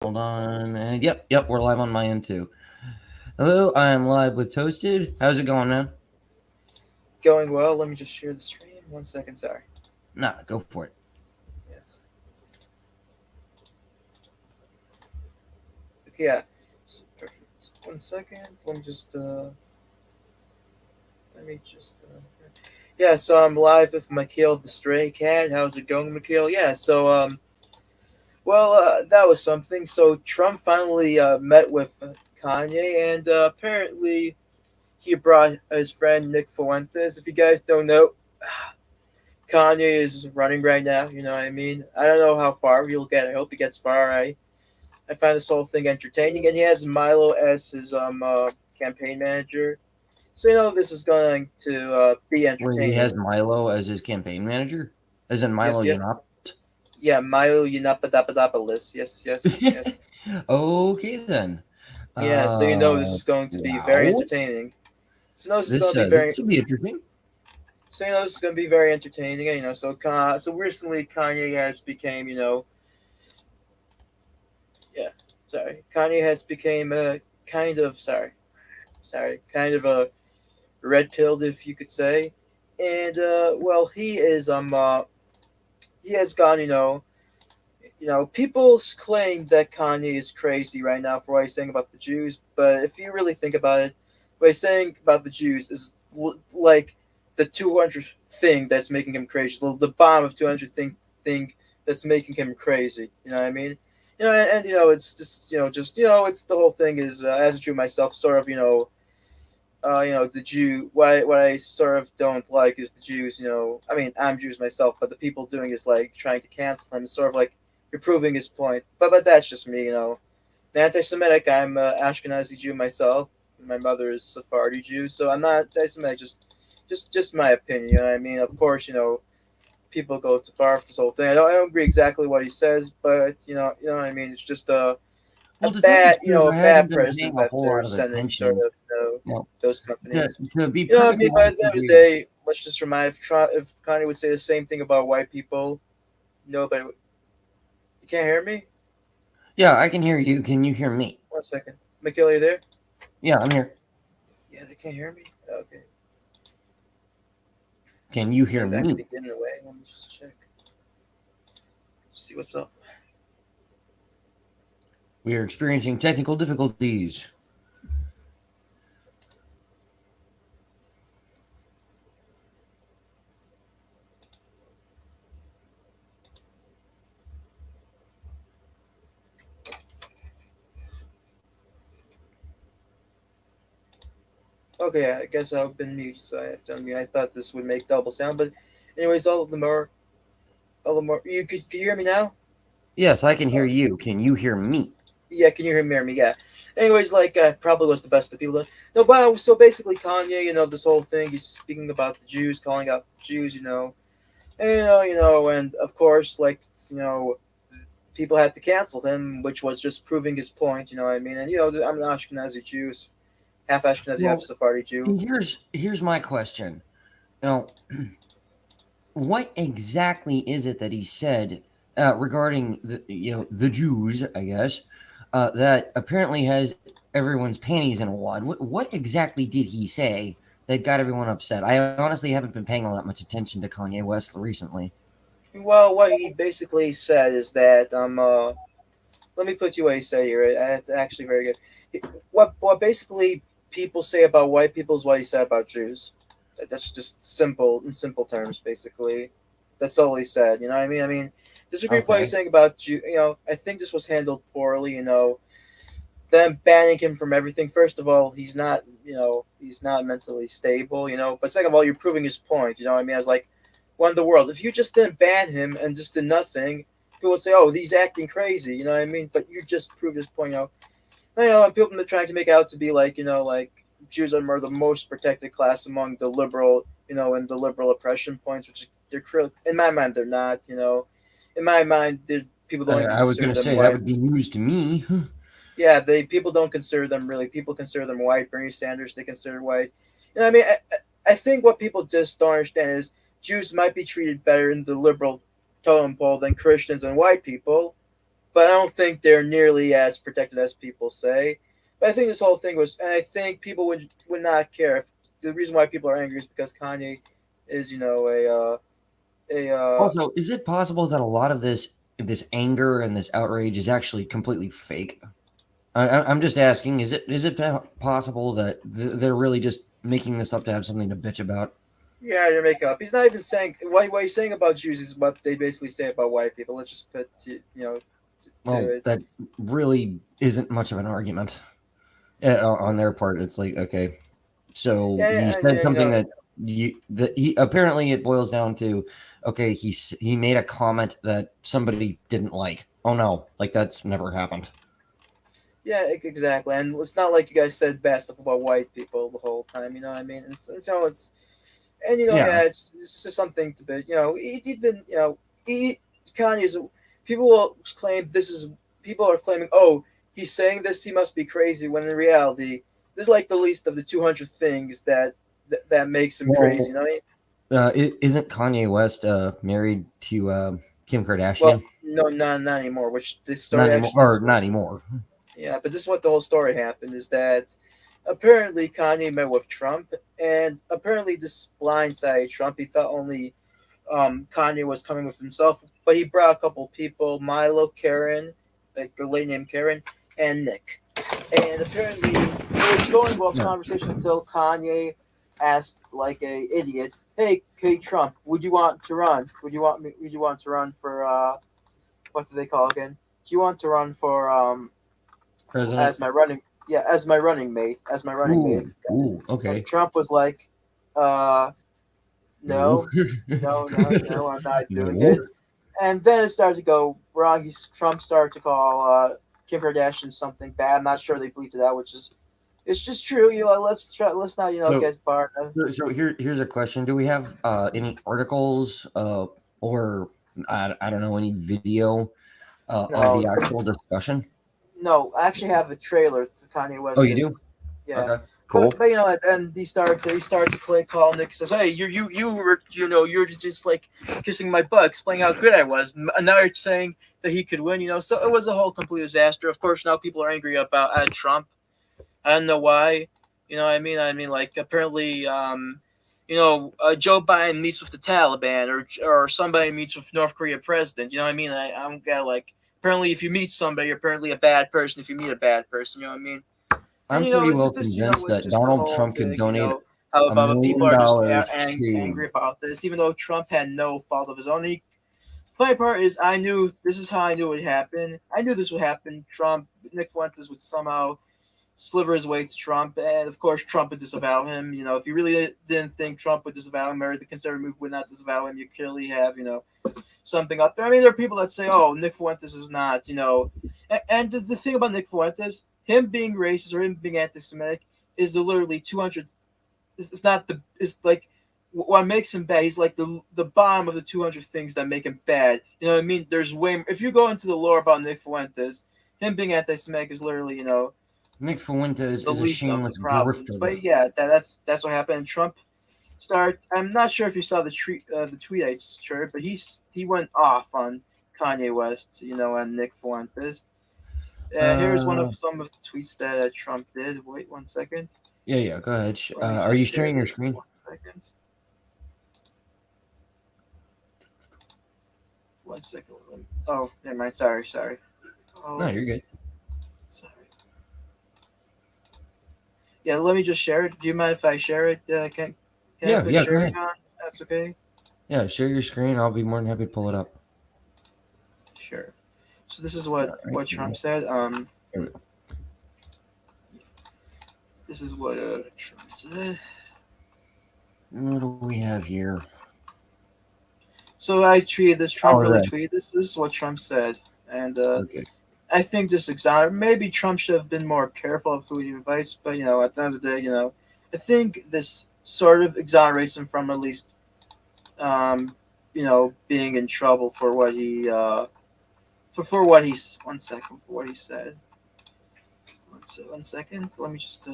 Hold on. And yep, we're live on my end too. Hello, I am live with Toasted. How's it going, man? Going well. Let me just share the stream. 1 second, sorry. Nah, go for it. Yes. Okay, yeah. Perfect. 1 second. Let me just. Yeah, so I'm live with Mikhail the Stray Cat. How's it going, Mikhail? Yeah, that was something. So Trump finally met with Kanye, and apparently he brought his friend Nick Fuentes. If you guys don't know, Kanye is running right now. You know what I mean? I don't know how far he'll get. I hope he gets far. I find this whole thing entertaining, and he has Milo as his campaign manager. So this is going to be Wait, he has entertaining. Milo as his campaign manager? As in Yep, Milo yep. Yiannopoulos? Yeah, Milo Yiannopoulos. Yes, yes, yes. Okay then. Yeah, so this is going to be very Wow. entertaining. So this is This going to be uh, very. this will be interesting. So this is going to be very entertaining. And, so recently Kanye has became yeah, sorry, Kanye has became a kind of kind of a red pilled, if you could say. And he has gone, people claim that Kanye is crazy right now for what he's saying about the Jews, but if you really think about it, what he's saying about the Jews is like the 200 thing that's making him crazy, the bomb of 200 thing that's making him crazy. You know what I mean? It's it's the whole thing is as a Jew myself, sort of, the Jew. What I sort of don't like is the Jews. I mean, I'm Jews myself, but the people doing is like trying to cancel him, sort of like you're proving his point. But that's just me. I'm anti-Semitic. I'm Ashkenazi Jew myself. My mother is Sephardi Jew, so I'm not anti-Semitic. Just my opinion. You know what I mean? Of course, people go too far with this whole thing. I don't agree exactly what he says, but you know what I mean. It's just a Well, to tell you the bad, truth, a I bad haven't been paying president a that whole they're lot of sending, sort attention. of, Well, those to, companies. to be You know what I perfectly mean? By honest the end with of the you, day, let's just remind if Kanye would say the same thing about white people, nobody. You can't hear me. yeah, I can hear you. Can you hear me? 1 second, Michaela, you there? Yeah, I'm here. Yeah, they can't hear me. Okay, Can you hear maybe that could me? be getting away. Let me just check. See what's up. We are experiencing technical difficulties. Okay, I guess I've been muted, so I have to unmute. I thought this would make double sound, but anyways, all the more. Can you hear me now? Yes, I can hear Oh, you. Can you hear me? yeah, can you hear me? Yeah. Anyways, probably was the best of people. No, but so basically, Kanye, this whole thing, he's speaking about the Jews, calling out Jews, and and of course, people had to cancel him, which was just proving his point. You know what I mean? And I'm an Ashkenazi Jew, half Ashkenazi, half Well, Sephardi Jew. here's my question. Now, what exactly is it that he said regarding the Jews? I guess that apparently has everyone's panties in a wad. What exactly did he say that got everyone upset? I honestly haven't been paying all that much attention to Kanye West recently. Well, what he basically said is that let me put you what he said here. It's actually very good. What basically people say about white people is what he said about Jews. That's just simple in simple terms, basically. That's all he said. You know what I mean? I mean, disagree with what he's Okay. saying about Jew. I think this was handled poorly. Them banning him from everything. First of all, he's not mentally stable. But second of all, you're proving his point. You know what I mean? As like one in the world. If you just didn't ban him and just did nothing, people would say, "Oh, he's acting crazy." You know what I mean? But you just proved his point. And people are trying to make out to be like, Jews are the most protected class among the liberal, and the liberal oppression points, which they're in my mind they're not. In my mind, people don't even I was consider going to them say that white. would be news to me. Yeah, they people don't consider them really. People consider them white. Bernie Sanders they consider white. I mean, I think what people just don't understand is Jews might be treated better in the liberal totem pole than Christians and white people, but I don't think they're nearly as protected as people say. But I think this whole thing was, and I think people would not care if the reason why people are angry is because Kanye is, a Also, is it possible that a lot of this anger and this outrage is actually completely fake? I'm just asking. Is it possible that they're really just making this up to have something to bitch about? yeah, you're making up. He's not even saying what he's saying about Jews is what they basically say about white people. Let's just put to Well, it. that really isn't much of an argument on their part. It's like, okay, so he Yeah, and said then something that he apparently it boils down to, okay, he made a comment that somebody didn't like. Oh no, like that's never happened. yeah, exactly. And it's not like you guys said bad stuff about white people the whole time. You know what I mean? And so it's, and Yeah. yeah, it's just something to be. He didn't. He Kanye's people will claim this is people are claiming, oh, he's saying this, he must be crazy. When in reality, this is like the least of the 200 things that makes him crazy. Well, You know what I mean? isn't Kanye West married to Kim Well, Kardashian? no, not anymore. Which this Not story anymore, actually or this not was. anymore. Yeah, but this is what the whole story happened is that apparently Kanye met with Trump, and apparently this blindsided Trump. He thought only Kanye was coming with himself, but he brought a couple people: Milo, Karen, like a lady named Karen, and Nick. And apparently, it was going well Yeah. conversation until Kanye asked, like a idiot, "Hey, Trump, would you want to run? Would you want to run for what do they call again? Do you want to run for President. as my running as my running mate Ooh, ooh, and okay. Trump was like uh No. no, no, I'm not doing No. it. And then it started to go wrong. Trump started to call Kim Kardashian something bad. I'm not sure they bleeped it out, which is it's just true. Let's not So get far. so here's a question. Do we have any articles or I don't know, any video of No, the actual discussion? no, I actually have a trailer Kanye Oh, West you did. do? Yeah, Okay. Cool. but and he started to play call Nick says, "Hey, you were you're just like kissing my butt, explaining how good I was." And now you're saying that he could win. So it was a whole complete disaster. Of course, now people are angry about Trump. I don't know why. Like apparently, Joe Biden meets with the Taliban, or somebody meets with North Korea president. You know what I mean? I don't get like apparently if you meet somebody, you're apparently a bad person. If you meet a bad person, you know what I mean? And I'm pretty it's well just this, convinced was that just the Donald whole Trump could big, donate how a about people million are just dollars angry to. about this, even though Trump had no fault of his own. Funny part is, I knew this is how I knew it would happen. I knew this would happen. Nick Fuentes would somehow sliver his way to Trump, and of course Trump would disavow him. If you really didn't think Trump would disavow him, or the conservative movement would not disavow him, you clearly have something up there. I mean, there are people that say, "Oh, Nick Fuentes is not," and the thing about Nick Fuentes, him being racist or him being anti-Semitic, is literally 200. It's not the. It's like what makes him bad. He's like the bottom of the 200 things that make him bad. You know what I mean? There's way. If you go into the lore about Nick Fuentes, him being anti-Semitic is literally Nick Fuentes the is a least of the shameless problems. grifter. But yeah, that's what happened. Trump starts. I'm not sure if you saw the tweet I shared, but he went off on Kanye West, and Nick Fuentes. Here's one Uh, of some of the tweets that Trump did. Wait 1 second. yeah, yeah. Go ahead. Let me Are just you share sharing your this. screen? 1 second. 1 second. Oh, never mind. Sorry. No, Oh, you're good. sorry. Yeah, let me just share it. Do you mind if I share it? Can I Yeah, put yeah. Go sharing ahead. on? That's okay. Yeah, share your screen. I'll be more than happy to pull it up. Sure. So this is All right. what Trump said. There we go. This is what Trump said. What do we have here? So I tweeted this. Trump Oh, really that. tweeted this. This is what Trump said, and Okay. I think this maybe Trump should have been more careful of who he invites. But at the end of the day, I think this sort of exonerates him from at least, being in trouble for what he for what he's 1 second for what he said. 1 second. Let me just.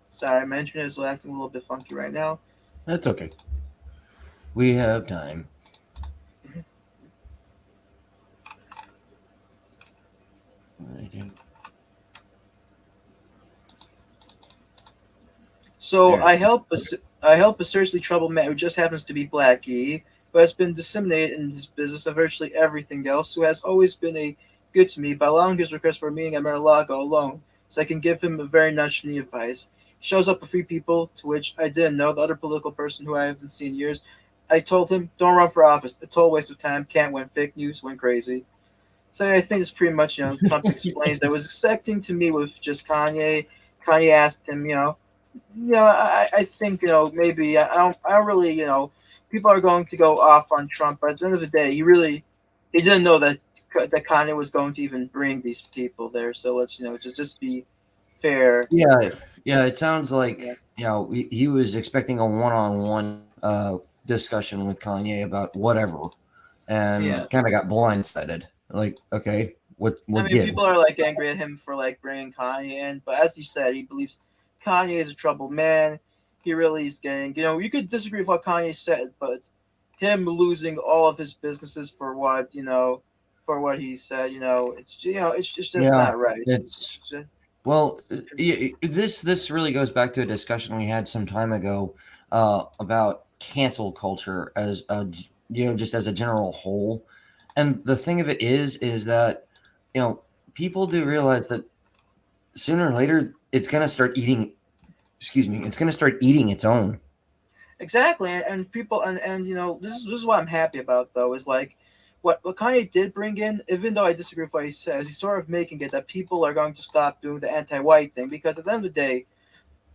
Sorry, my internet is acting a little bit funky right now. That's okay. We have time. So There. I help a seriously troubled man who just happens to be Blackie, who has been disseminated in his business and virtually everything else, who has always been a good to me by allowing his request for a meeting at Mar-a-Lago alone, so I can give him a very nudge knee advice. He shows up with three people, to which I didn't know, the other political person who I haven't seen in years. I told him, don't run for office. A total waste of time. Can't win. Fake news. Went crazy. So I think it's pretty much, Trump explains that was expecting to meet with just Kanye. Kanye asked him, I think maybe I don't really people are going to go off on Trump, but at the end of the day, he didn't know that Kanye was going to even bring these people there. So let's just be fair. Yeah, yeah. It sounds like Yeah, he was expecting a one-on-one discussion with Kanye about whatever, yeah. and kind of got blindsided. Like, okay, I what mean, gives? people are like angry at him for like bringing Kanye in, but as you said, he believes Kanye is a troubled man. He really is getting, you could disagree with what Kanye said, but him losing all of his businesses for what he said, it's just Yeah, not right. it's Just, well, it's pretty- this really goes back to a discussion we had some time ago about cancel culture as just as a general whole, and the thing of it is that people do realize that sooner or later it's going to start eating. Excuse me, it's going to start eating its own. exactly, and people, and this is what I'm happy about though is like what Kanye did bring in, even though I disagree with what he says, he's sort of making it that people are going to stop doing the anti-white thing because at the end of the day,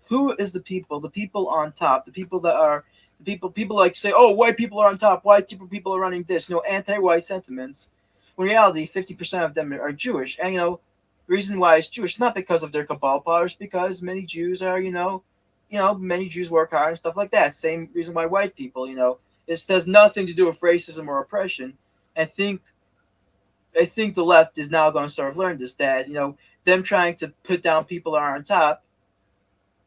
who is the people? The people on top, the people that are the people like say, oh, white people are on top, white people are running this, anti-white sentiments. When in reality, 50% of them are Jewish, and the reason why it's Jewish not because of their cabal powers, because many Jews are many Jews work hard and stuff like that. Same reason why white people, this has nothing to do with racism or oppression. I think I think the left is now going to start learning this that them trying to put down people that are on top.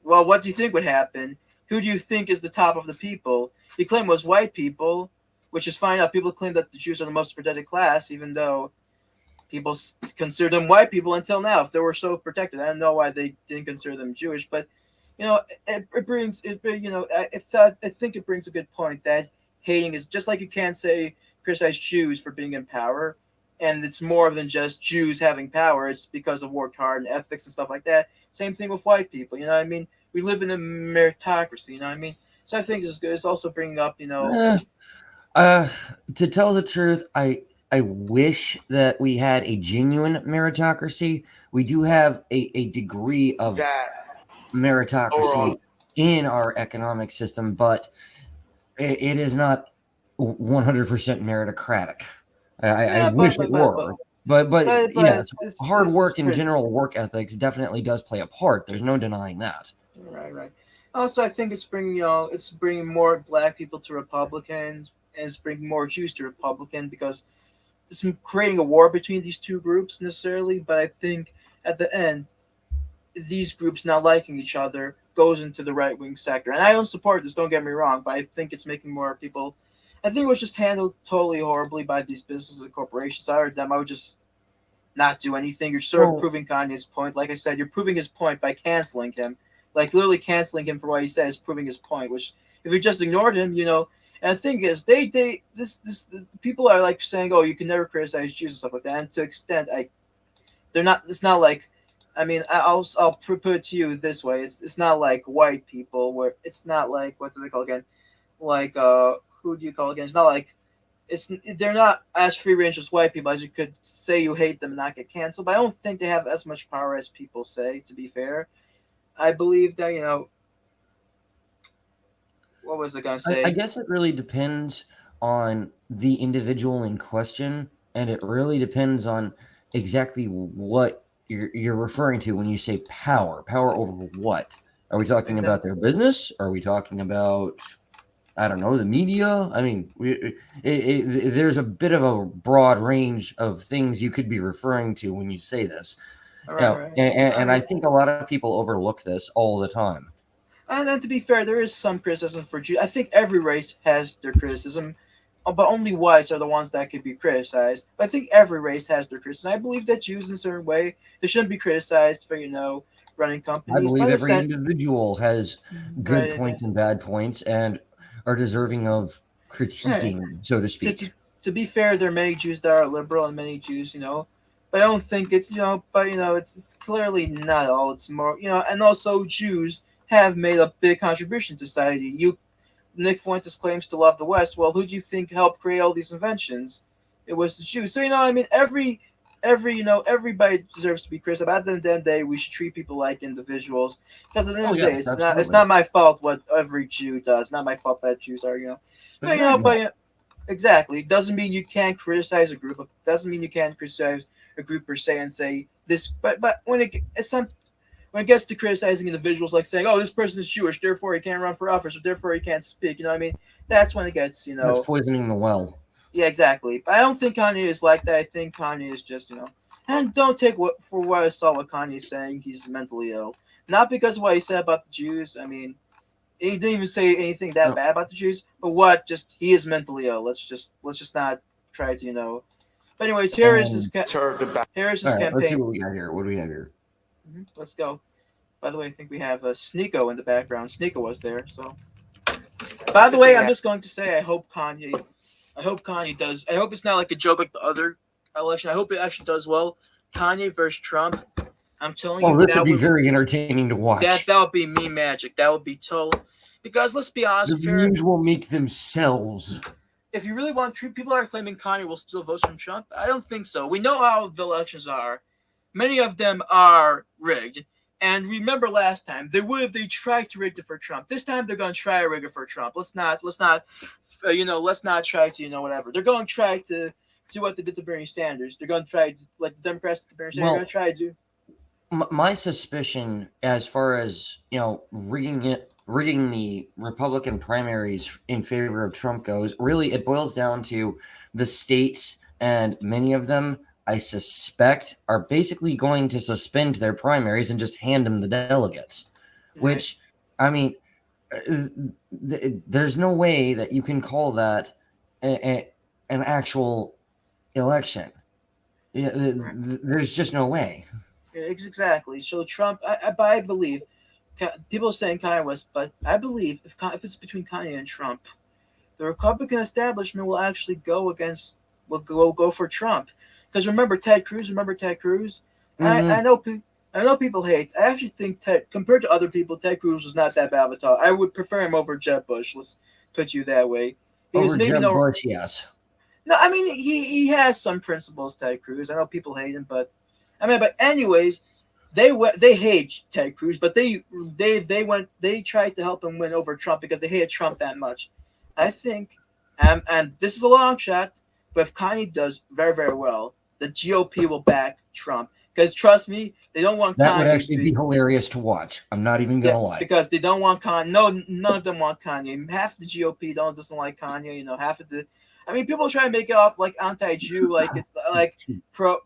Well, what do you think would happen? Who do you think is the top of the people? You claim it was white people, which is fine. Now people claim that the Jews are the most protected class, even though people consider them white people until now. If they were so protected, I don't know why they didn't consider them Jewish. But it brings it. I think it brings a good point that hating is just like you can't say criticize Jews for being in power, and it's more than just Jews having power. It's because of worked hard and ethics and stuff like that. Same thing with white people. You know what I mean? We live in a meritocracy. You know what I mean? So I think it's good. It's also bringing up Eh, uh, to tell the truth, I wish that we had a genuine meritocracy. We do have a degree of that meritocracy overall. in our economic system, but it is not 100% meritocratic. I Yeah, wish it were, but yes, hard it's work and pretty. general work ethics definitely does play a part. There's no denying that. Right, right. Also, I think it's bringing more black people to Republicans, and it's bringing more Jews to Republican because it's creating a war between these two groups necessarily. But I think at the end, these groups not liking each other goes into the right wing sector. And I don't support this. Don't get me wrong, but I think it's making more people. I think it was just handled totally horribly by these businesses and corporations. I heard them. I would just not do anything. You're sort of Well, proving Kanye's point. Like I said, you're proving his point by canceling him. Like literally canceling him for what he said is proving his point. Which if you just ignored him, And the thing is, this people are like saying, oh, you can never criticize Jews and stuff like that. And to extent, they're not. It's not like. I mean, I'll put it to you this way. It's not like white people where it's not like what do they call again? Like who do you call again? It's not like they're not as free range as white people as you could say you hate them and not get canceled. But I don't think they have as much power as people say. To be fair, I believe that what was I gonna I say? guess it really depends on the individual in question, and it really depends on exactly what you're referring to when you say power. Power over what? Are we talking about Exactly. their business? Are we talking about I don't know the media? I mean, there's a bit of a broad range of things you could be referring to when you say this. All right, all right. And I think a lot of people overlook this all the time. And then to be fair, there is some criticism for Jews. I think every race has their criticism. but only whites are the ones that could be criticized. But I think every race has their criticism. I believe that Jews, in a certain way, they shouldn't be criticized for running I companies. believe But in a every sense, individual has good right? points and bad points and are deserving of Yeah. critiquing, so to To, speak. to, to be fair, there are many Jews that are liberal and many Jews, but I don't think it's but it's clearly not all. It's more and also Jews have made a big contribution to society. Nick Fuentes claims to love the West. Well, who do you think helped create all these inventions? It was the Jews. So I mean, every everybody deserves to be criticized. But at the end of the day, we should treat people like individuals. Because at the end Oh of the day, yes, it's absolutely. not my fault what every Jew does. Not my fault that Jews are but Exactly. exactly. It doesn't mean you can't criticize a group. It doesn't mean you can't criticize a group per se and say this. But when it gets to criticizing individuals, like saying, "Oh, this person is Jewish, therefore he can't run for office, or therefore he can't speak," what I mean, that's when it gets, That's poisoning the well. yeah, exactly. But I don't think Kanye is like that. I think Kanye is just, and don't take what I saw what Kanye is saying. He's mentally ill, not because of what he said about the Jews. I mean, he didn't even say anything that No. bad about the Jews, but what just he is mentally ill. Let's just not try to. But anyways, And here is his all right, let's see campaign. what we got here. What do we have here? Let's go. By the way, I think we have Sneeko in the background. Sneeko was there, so. By the way, I'm just going to say I hope Kanye does. I hope it's not like a joke like the other election. I hope it actually does well. Kanye versus Trump. I'm telling Oh, you, this would be very entertaining to watch. that would be meme magic. That would be total. Because let's be honest, The memes will make themselves. if you really want to, people are claiming Kanye will still vote from Trump. I don't think so. We know how the elections are. Many of them are rigged. And remember last time they tried to rig it for Trump. This time they're going to try to rig it for Trump. Let's not try to whatever. They're going to try to do what they did to Bernie Sanders. They're going to try to, like the Democrats to Bernie Sanders. They're going Well, to try to do. my suspicion, as far as rigging the Republican primaries in favor of Trump goes, really it boils down to the states, and many of them, I suspect, are basically going to suspend their primaries and just hand them the delegates. Right. Which, I mean, there's no way that you can call that an actual election. Yeah, there's just no way. Exactly. So Trump, I believe, people are saying Kanye West, but I believe if it's between Kanye and Trump, the Republican establishment will actually will go for Trump. Because remember Ted Cruz. Remember Ted Cruz. I Mm-hmm. know I know people hate. I actually think Ted, compared to other people, Ted Cruz was not that bad of a talk. I would prefer him over Jeb Bush. Let's put you that way. Because Over maybe Jeb no, Bush, yes. no. I mean he has some principles. Ted Cruz. I know people hate him, but but anyways, they hate Ted Cruz, but they tried to help him win over Trump because they hated Trump that much. I think, and this is a long shot, but if Kanye does very very well, the GOP will back Trump because trust me, they don't want That would Kanye to actually be be. hilarious to watch. I'm not even Yeah, gonna lie. because they don't want Kanye. No, none of them want Kanye. Half the GOP doesn't like Kanye. Half of the. I mean, people try to make it up like anti-Jew, like it's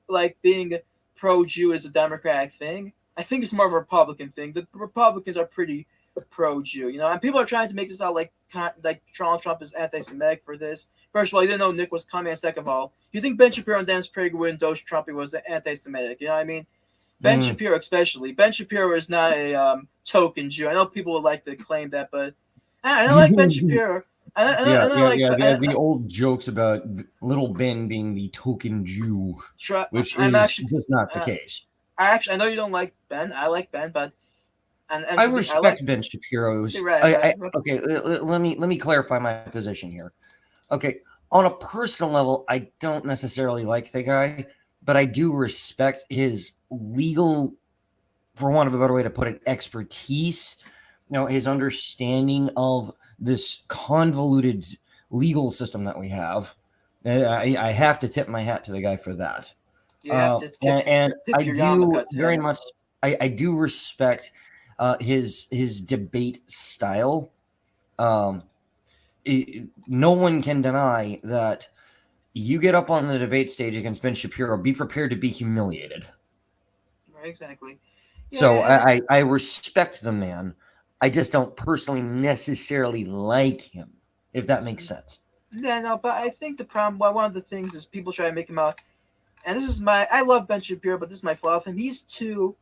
like being pro-Jew is a Democratic thing. I think it's more of a Republican thing. The Republicans are pretty pro-Jew, and people are trying to make this out like Donald Trump is anti-Semitic for this. First of all, you didn't know Nick was coming, and second of all, you think Ben Shapiro and Dennis Prager would endorse Trump? He was anti-Semitic. You know what I mean? Ben Mm. Shapiro, especially. Ben Shapiro is not a token Jew. I know people would like to claim that, but I like Ben Shapiro. Yeah, And I yeah, like yeah. The old jokes about little Ben being the token Jew, which I'm is actually just not the uh, case. I know you don't like Ben. I like Ben, but and I to be I like respect Ben Shapiro's. right. Okay. Let me clarify my position here. Okay, on a personal level, I don't necessarily like the guy, but I do respect his legal, for want of a better way to put it, expertise. His understanding of this convoluted legal system that we have. I have to tip my hat to the guy for that. You have to And I tip your do yarmulke to very him. much. I do respect his debate style. Um, no one can deny that you get up on the debate stage against Ben Shapiro, be prepared to be humiliated. Right, exactly. So Yeah, I respect the man. I just don't personally necessarily like him, if that makes sense. Yeah, no, but I think the problem, well, one of the things is people try to make him out, and this is I love Ben Shapiro, but this is my flaw with him. He's too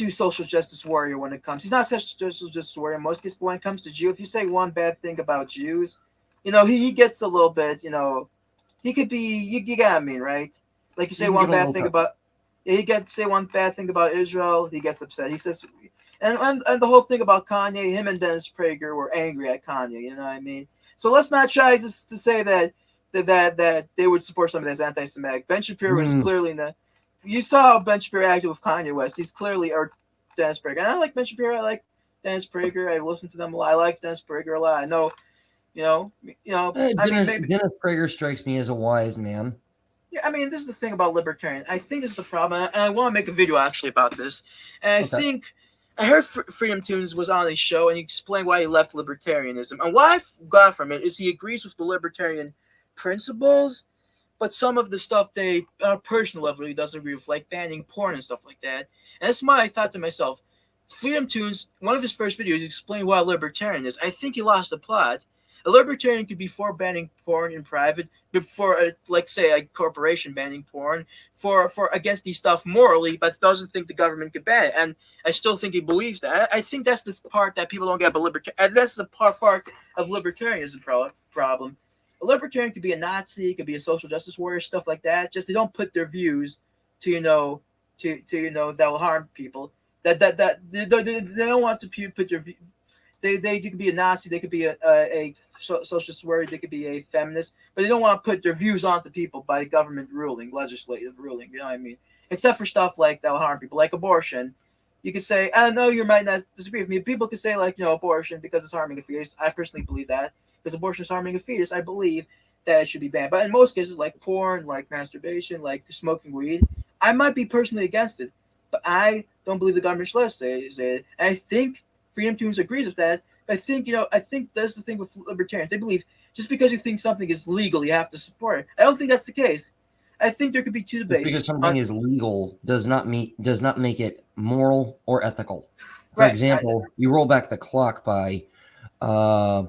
social justice warrior when it comes. He's not such a social justice warrior in most cases, but when it comes to Jew, if you say one bad thing about Jews, he gets a little bit, he could be, you got what I mean, right? Like you You say can one get a bad little thing touchy. about, he gets say one bad thing about Israel, he gets upset. He says, and the whole thing about Kanye, him and Dennis Prager were angry at Kanye. You know what I mean? So let's not try to say that they would support something that's anti-Semitic. Ben Shapiro is Mm, clearly not. You saw how Ben Shapiro acted with Kanye West. He's clearly or Dennis Prager. And I like Ben Shapiro. I like Dennis Prager. I listen to them a lot. I like Dennis Prager a lot. I know, you know, I mean, Dennis maybe Dennis Prager strikes me as a wise man. yeah, I mean, this is the thing about libertarian. I think this is the problem, and I want to make a video actually about this. And I Okay. think I heard Freedom Tunes was on his show, and he explained why he left libertarianism. And what I got from it is he agrees with the libertarian principles, but some of the stuff they on a personal level he doesn't agree with, like banning porn and stuff like that. And that's why I thought to myself, Freedom Tunes, one of his first videos, explained why a libertarian is. I think he lost the plot. A libertarian could be for banning porn in private, but for like say a corporation banning porn for against these stuff morally, but doesn't think the government could ban it. And I still think he believes that. I think that's the part that people don't get about libertarian. And that's the part of libertarianism problem. A libertarian could be a Nazi, could be a social justice warrior, stuff like that. Just they don't put their views to that will harm people. They don't want to put their they could be a Nazi, they could be a socialist warrior, they could be a feminist, but they don't want to put their views onto people by government ruling, legislative ruling. You know what I mean? Except for stuff like that'll harm people, like abortion. You could say, I know you might not disagree with me. People could say like abortion because it's harming a fetus. I personally believe that because abortion is harming a fetus. I believe that it should be banned. But in most cases, like porn, like masturbation, like smoking weed, I might be personally against it, but I don't believe the government should say it. And I think Freedom Tunes agrees with that. I think I think that's the thing with libertarians. They believe just because you think something is legal, you have to support it. I don't think that's the case. I think there could be two Just debates because something on is legal does not make it moral or ethical. For right. example, you roll back the clock by uh,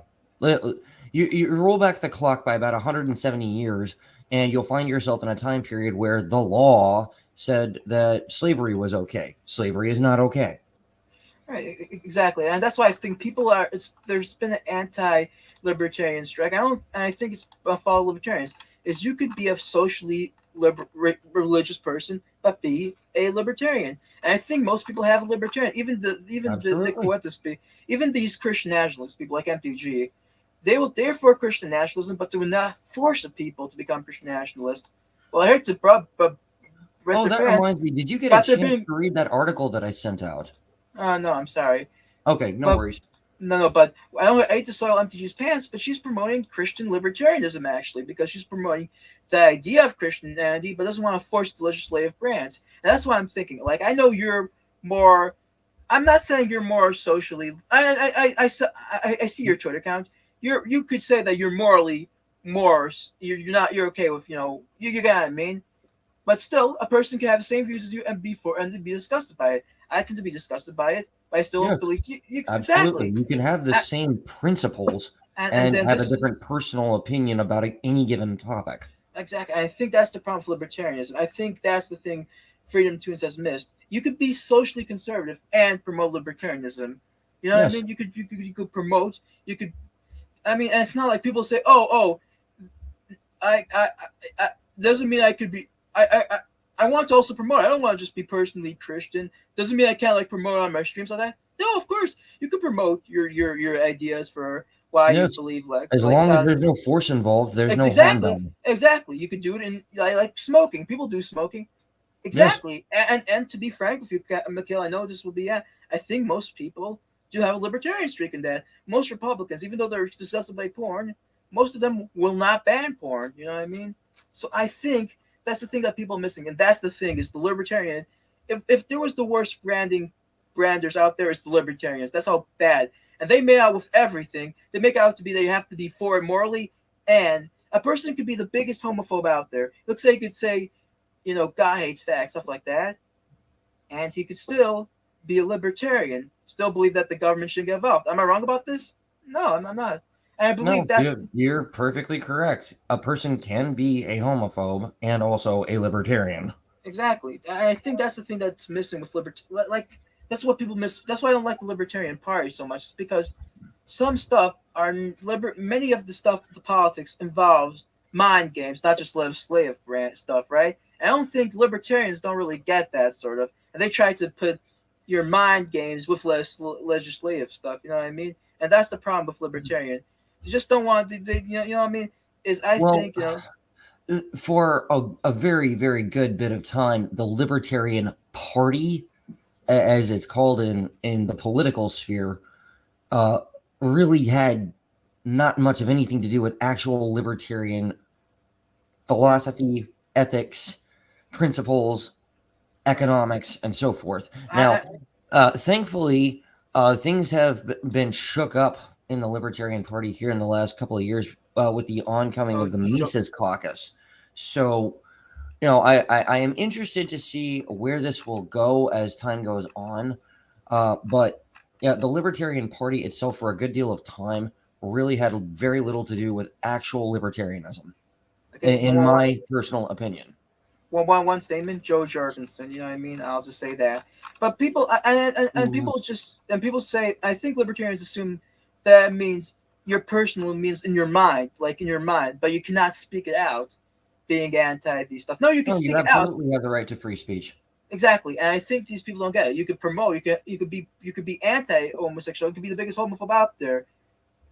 you roll back the clock by about 170 years, and you'll find yourself in a time period where the law said that slavery was okay. Slavery is not okay. Right, exactly, and that's why I think people are. There's been an anti-libertarian strike. I think it's follow libertarians. Is you could be a socially religious person, but be a libertarian. And I think most people have a libertarian. Even the Absolutely. what this be? Even these Christian nationalist people like MTG, they're for Christian nationalism, but they will not force the people to become Christian nationalists. Well, I heard read Oh, their that parents, reminds me. Did you get a but they're chance being. to read that article that I sent out? No, I'm sorry. Okay, no But worries. no, but I hate to soil MTG's pants, but she's promoting Christian libertarianism actually because she's promoting the idea of Christianity, but doesn't want to force the legislative branch. And that's why I'm thinking. Like I know you're more. I'm not saying you're more socially. I see your Twitter account. You could say that you're morally more. You're not. You're okay with you got what I mean. But still, a person can have the same views as you and be for and to be disgusted by it. I tend to be disgusted by it, but I still Yes, believe absolutely. exactly. You can have the A- same principles and and then have a this different personal opinion about any given topic. exactly. I think that's the problem with libertarianism. I think that's the thing Freedom Tunes has missed. You could be socially conservative and promote libertarianism. You know what I Yes, mean? You could promote. You could. I mean, and it's not like people say, "Oh, I doesn't mean I could be. I want to also promote. I don't want to just be personally Christian. Doesn't mean I can't like promote on my streams like that. No, of course you can promote your ideas for why you yes. believe like As like long as how there's no force involved, there's no harm exactly done. exactly. You could do it in like smoking. People do smoking. Yes, Exactly. And to be frank with you, Mikhail, I know this will be. I think most people do have a libertarian streak in that. Most Republicans, even though they're disgusted by porn, most of them will not ban porn. You know what I mean? So I think that's the thing that people are missing, and that's the thing is the libertarian. If there was the worst branders out there, it's the libertarians. That's how bad. And they made out with everything. They make out to be they have to be for it morally, and a person could be the biggest homophobe out there. Let's say you could say God hates facts, stuff like that, and he could still be a libertarian, still believe that the government should get involved. Am I wrong about this? No, I'm not. And I believe No, that's you're perfectly correct. A person can be a homophobe and also a libertarian. exactly. I think that's the thing that's missing with like that's what people miss. That's why I don't like the Libertarian Party so much. It's because some stuff are many of the stuff, the politics involves mind games, not just legislative stuff, right? I don't think libertarians don't really get that sort of, and they try to put your mind games with legislative stuff. You know what I mean? And that's the problem with libertarian. You just don't want to. You know what I mean? Is I Well, think you know. for a very, very good bit of time, the Libertarian Party, as it's called in the political sphere, uh, really had not much of anything to do with actual libertarian philosophy, ethics, principles, economics, and so forth. I Now, thankfully, things have been shook up in the Libertarian Party here in the last couple of years with the oncoming oh, of the Mises Caucus. So, I am interested to see where this will go as time goes on. But yeah, the Libertarian Party itself, for a good deal of time, really had very little to do with actual libertarianism, okay, in my personal opinion. one statement, Joe Jorgensen. You know what I mean? I'll just say that. But people and Mm, people say I think libertarians assume that means your personal means in your mind, like in your mind, but you cannot speak it out, being anti these stuff. No, you can No, you speak it out absolutely have the right to free speech. exactly, and I think these people don't get it. You could promote, you could be anti homosexual, you could be the biggest homophobe out there,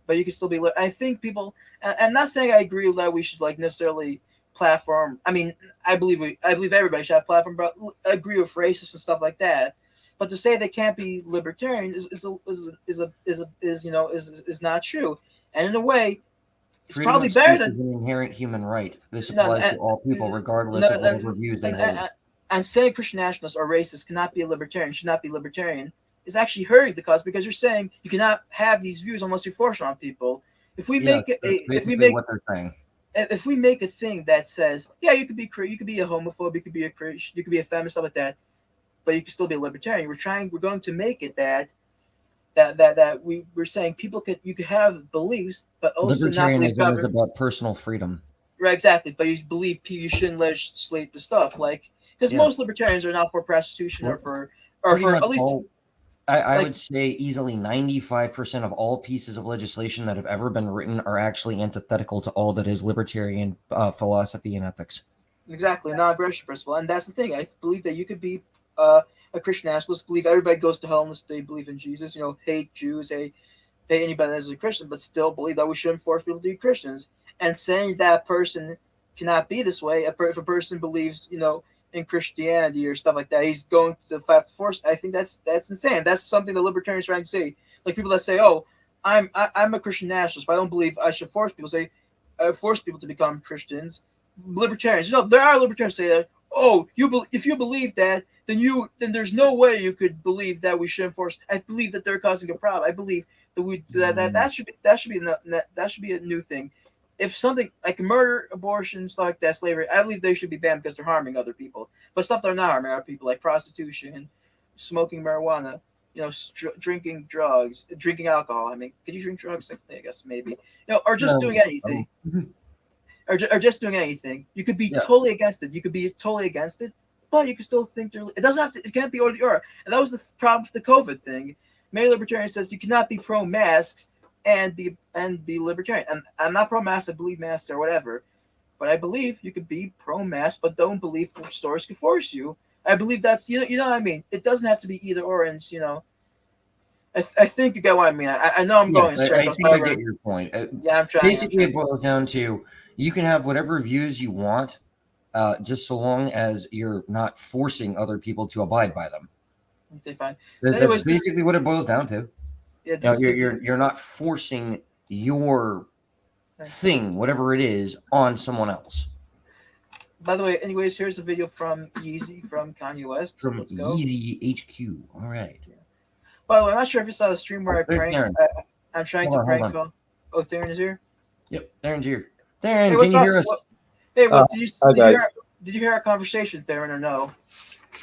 but you can still be. I think people, and not saying I agree that we should like necessarily platform. I mean, I believe everybody should have platform, but I agree with racists and stuff like that. But to say they can't be libertarian is not true. And in a way, it's Freedom probably of better speech is than an inherent human right. This no, applies to all people, no, regardless of whatever views they hold. and saying Christian nationalists or racists cannot be a libertarian, should not be libertarian, is actually hurting the cause because you're saying you cannot have these views unless you force it on people. If we Yes, make a, that's if we basically make what they're saying. if we make a thing that says, yeah, you could be a homophobe, you could be a Christian, you could be a feminist, stuff like that, but you can still be a libertarian. We're going to make it we're saying you could have beliefs, but also not believe Libertarianism is government. about personal freedom. Right, exactly. But you believe you shouldn't legislate the stuff like because Yeah, most libertarians are not for prostitution well, or pretty for much at least all. I like would say easily 95% of all pieces of legislation that have ever been written are actually antithetical to all that is libertarian philosophy and ethics. exactly non-aggression principle, and that's the thing. I believe that you could be a Christian nationalist, believe everybody goes to hell unless they believe in Jesus. You know, hate Jews, hate anybody that's a Christian, but still believe that we shouldn't force people to be Christians. And saying that person cannot be this way, if a person believes, in Christianity or stuff like that, he's going to fight to force. I think that's insane. That's something the libertarians are trying to say. Like people that say, "Oh, I'm a Christian nationalist, but I don't believe I should force people." Say, force people to become Christians. Libertarians, there are libertarians say that. Oh, if you believe that, then there's no way you could believe that we should enforce. I believe that they're causing a problem. I believe that should be a new thing. If something like murder, abortion, stuff like that, slavery, I believe they should be banned because they're harming other people. But stuff that are not harming other people, like prostitution, smoking marijuana, drinking drugs, drinking alcohol. I mean, could you drink drugs? I guess maybe. Or just doing anything, or just doing anything. You could be Yeah, totally against it. You could be totally against it, but you can still think they're. It doesn't have to. It can't be or. And that was the problem with the COVID thing. Many libertarians says you cannot be pro masks and be libertarian. And I'm not pro mask. I believe masks or whatever, but I believe you could be pro mask, but don't believe stores can force you. I believe that's you know what I mean. It doesn't have to be either or. And I think you get what I mean. I know I'm yes, going in I circles. think I However, get your point. yeah, I'm trying. I'm Basically, trying. it boils down to you can have whatever views you want, just so long as you're not forcing other people to abide by them. Okay, fine. So, That's anyways, basically what it boils down to. this is You're not forcing your thing, whatever it is, on someone else. By the way, anyways, here's a video from Yeezy from Kanye West. From Let's go. Yeezy HQ. All right. By the way, I'm not sure if you saw the stream where Oh, I there's prank. Darren. I'm trying Hold to on, hold prank on. call. Oh, Theron is here. Yep, Darren's here. Hey, Darren, what's can you up? hear us? Hey, Uh, Hi guys. Did you hear our conversation, Theron, or no?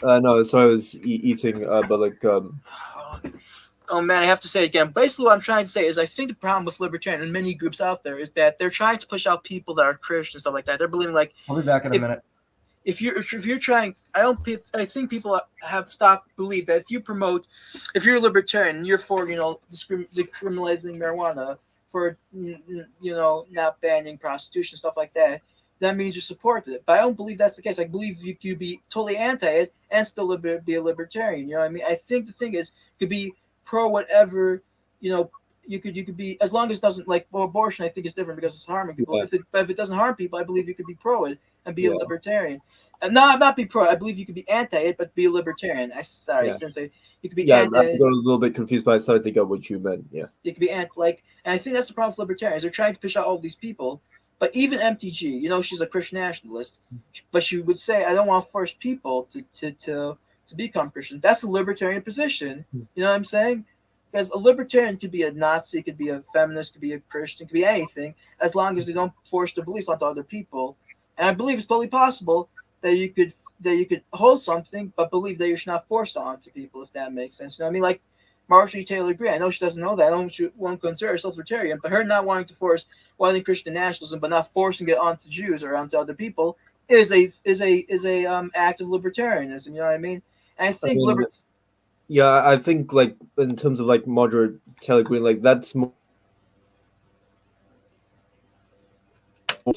No, so I was eating, but like, Oh man, I have to say it again. Basically, what I'm trying to say is, I think the problem with libertarian and many groups out there is that they're trying to push out people that are Christian and stuff like that. They're believing like I'll be back in a if minute. if you're trying, I think people have stopped believe that if you're a libertarian, you're for decriminalizing marijuana, for not banning prostitution, stuff like that. That means you support it. But I don't believe that's the case. I believe you could be totally anti it and still be a libertarian. You know what I mean? I think the thing is, you could be pro whatever, you know. You could be, as long as it doesn't, like, well, abortion I think is different because it's harming people. Yeah. But if it doesn't harm people, I believe you could be pro it and be a Yeah. libertarian. Not be pro. I believe you could be anti it, but be a libertarian. Yeah. Sensei. You could be Yeah, I anti. got a little bit confused, but I started to get what you meant. Yeah. You could be anti. And I think that's the problem with libertarians. They're trying to push out all these people. But even MTG, she's a Christian nationalist, but she would say, "I don't want to force people to become Christian." That's a libertarian position. You know what I'm saying? Because a libertarian could be a Nazi, could be a feminist, could be a Christian, could be anything, as long as they don't force their beliefs onto other people. And I believe it's totally possible that you could hold something, but believe that you should not force it onto people, if that makes sense. You know what I mean? Like Marjorie Taylor Greene. I know she doesn't know that. I don't she won't consider herself libertarian, but her not wanting to force white Christian nationalism, but not forcing it onto Jews or onto other people, is a act of libertarianism. You know what I mean? And I think Yeah, I think like in terms of like Marjorie Taylor Greene, like that's more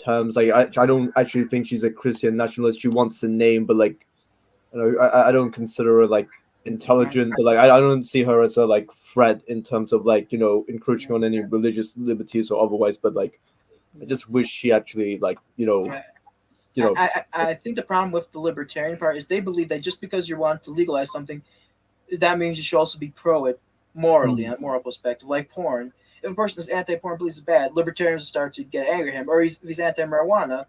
terms. Like I don't actually think she's a Christian nationalist. She wants a name, but like I don't consider her like intelligent. But like I don't see her as a like threat in terms of like encroaching on any religious liberties or otherwise. But like I just wish she actually like I think the problem with the libertarian part is they believe that just because you want to legalize something, that means you should also be pro it morally, on a moral perspective, like porn. If a person is anti-porn, believes it's bad, libertarians start to get angry at him, or he's anti-marijuana.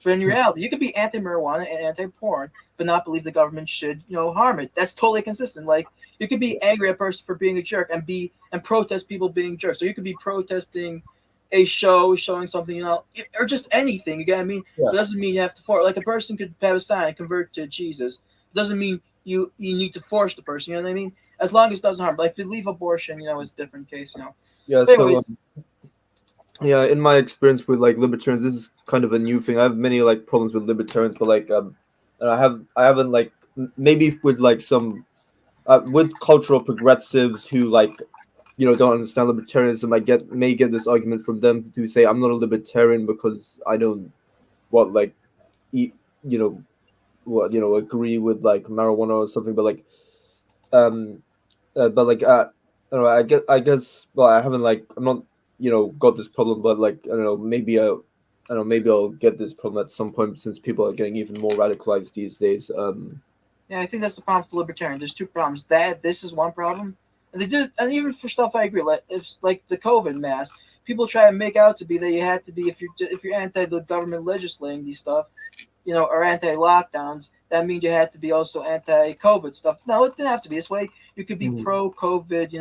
But in reality, you could be anti-marijuana and anti-porn, but not believe the government should, harm it. That's totally consistent. Like you could be angry at a person for being a jerk and protest people being jerks. So you could be protesting a show showing something, or just anything. You get what I mean? Yeah. So it doesn't mean you have to force. Like a person could have a sign and convert to Jesus. It doesn't mean you need to force the person. You know what I mean? As long as it doesn't harm. Like if you leave abortion, it's a different case. Yeah. But anyways, yeah, in my experience with like libertarians, this is kind of a new thing. I have many like problems with libertarians, but like and I haven't like maybe with like some with cultural progressives who like don't understand libertarianism. I may get this argument from them who say I'm not a libertarian because I don't agree with like marijuana or something. But like I don't know. I guess. Well, I haven't like. I'm not. Got this problem, but like I don't know. Maybe maybe I'll get this problem at some point since people are getting even more radicalized these days. Yeah, I think that's the problem with the libertarian. There's two problems. This is one problem, and and even for stuff I agree. Like if like the COVID mask, people try to make out to be that you had to be if you're anti the government legislating these stuff, or anti-lockdowns, that means you had to be also anti-COVID stuff. No, it didn't have to be this way. You could be pro-COVID,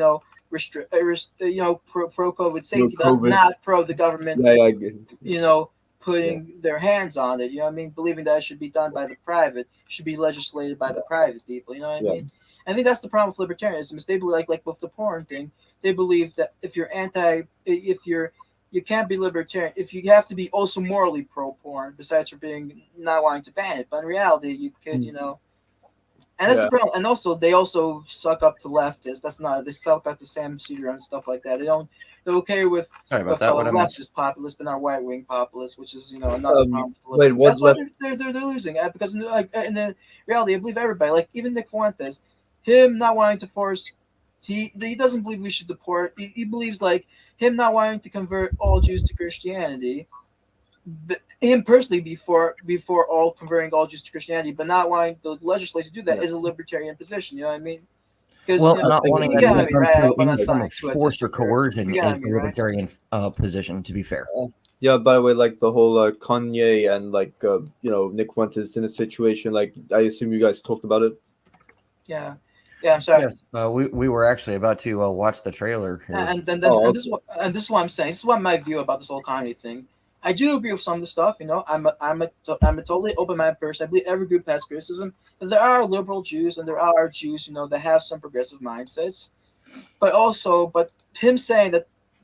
pro-COVID safety, but not pro the government, putting their hands on it. You know what I mean? Believing that it should be done by the private, should be legislated by the private people. You know what I mean? I think that's the problem with libertarianism. Is they believe, like with the porn thing, they believe that if you can't be libertarian if you have to be also morally pro-porn, besides for being not wanting to ban it. But in reality, you could, and that's the problem. And also, they also suck up to leftists. They suck up to Sam Cedar and stuff like that. They're okay with leftist populists, but not right-wing populists, which is another problem. That's why they're losing because in the reality, I believe everybody, like even Nick Fuentes, him not wanting to force. He doesn't believe we should deport. He believes like him not wanting to convert all Jews to Christianity. Him personally, before all converting all Jews to Christianity, but not wanting the legislature to do that is a libertarian position. You know what I mean? Not wanting any form of force or coercion is a libertarian position. To be fair. Yeah. By the way, like the whole Kanye and like Nick Fuentes in a situation, like I assume you guys talked about it. Yeah. Yeah, I'm sorry. Yes, we were actually about to watch the trailer here. And this is what I'm saying. This is what my view about this whole Kanye thing. I do agree with some of the stuff. I'm a totally open-minded person. I believe every group has criticism. But there are liberal Jews and there are Jews, that have some progressive mindsets. But him saying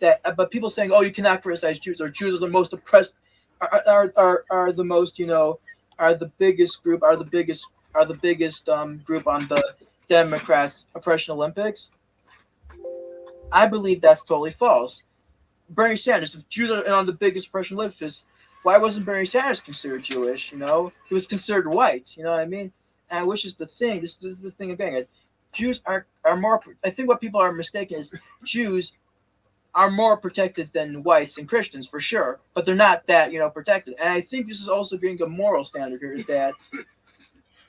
but people saying, oh, you cannot criticize Jews, or Jews are the most oppressed, are the most, are the biggest group, are the biggest group on the Democrats' oppression Olympics. I believe that's totally false. Bernie Sanders, if Jews are on the biggest oppression Olympics, why wasn't Bernie Sanders considered Jewish? He was considered white. You know what I mean? And which is the thing. This is the thing again. Jews are more. I think what people are mistaken is Jews are more protected than whites and Christians for sure, but they're not that protected. And I think this is also being a moral standard here is that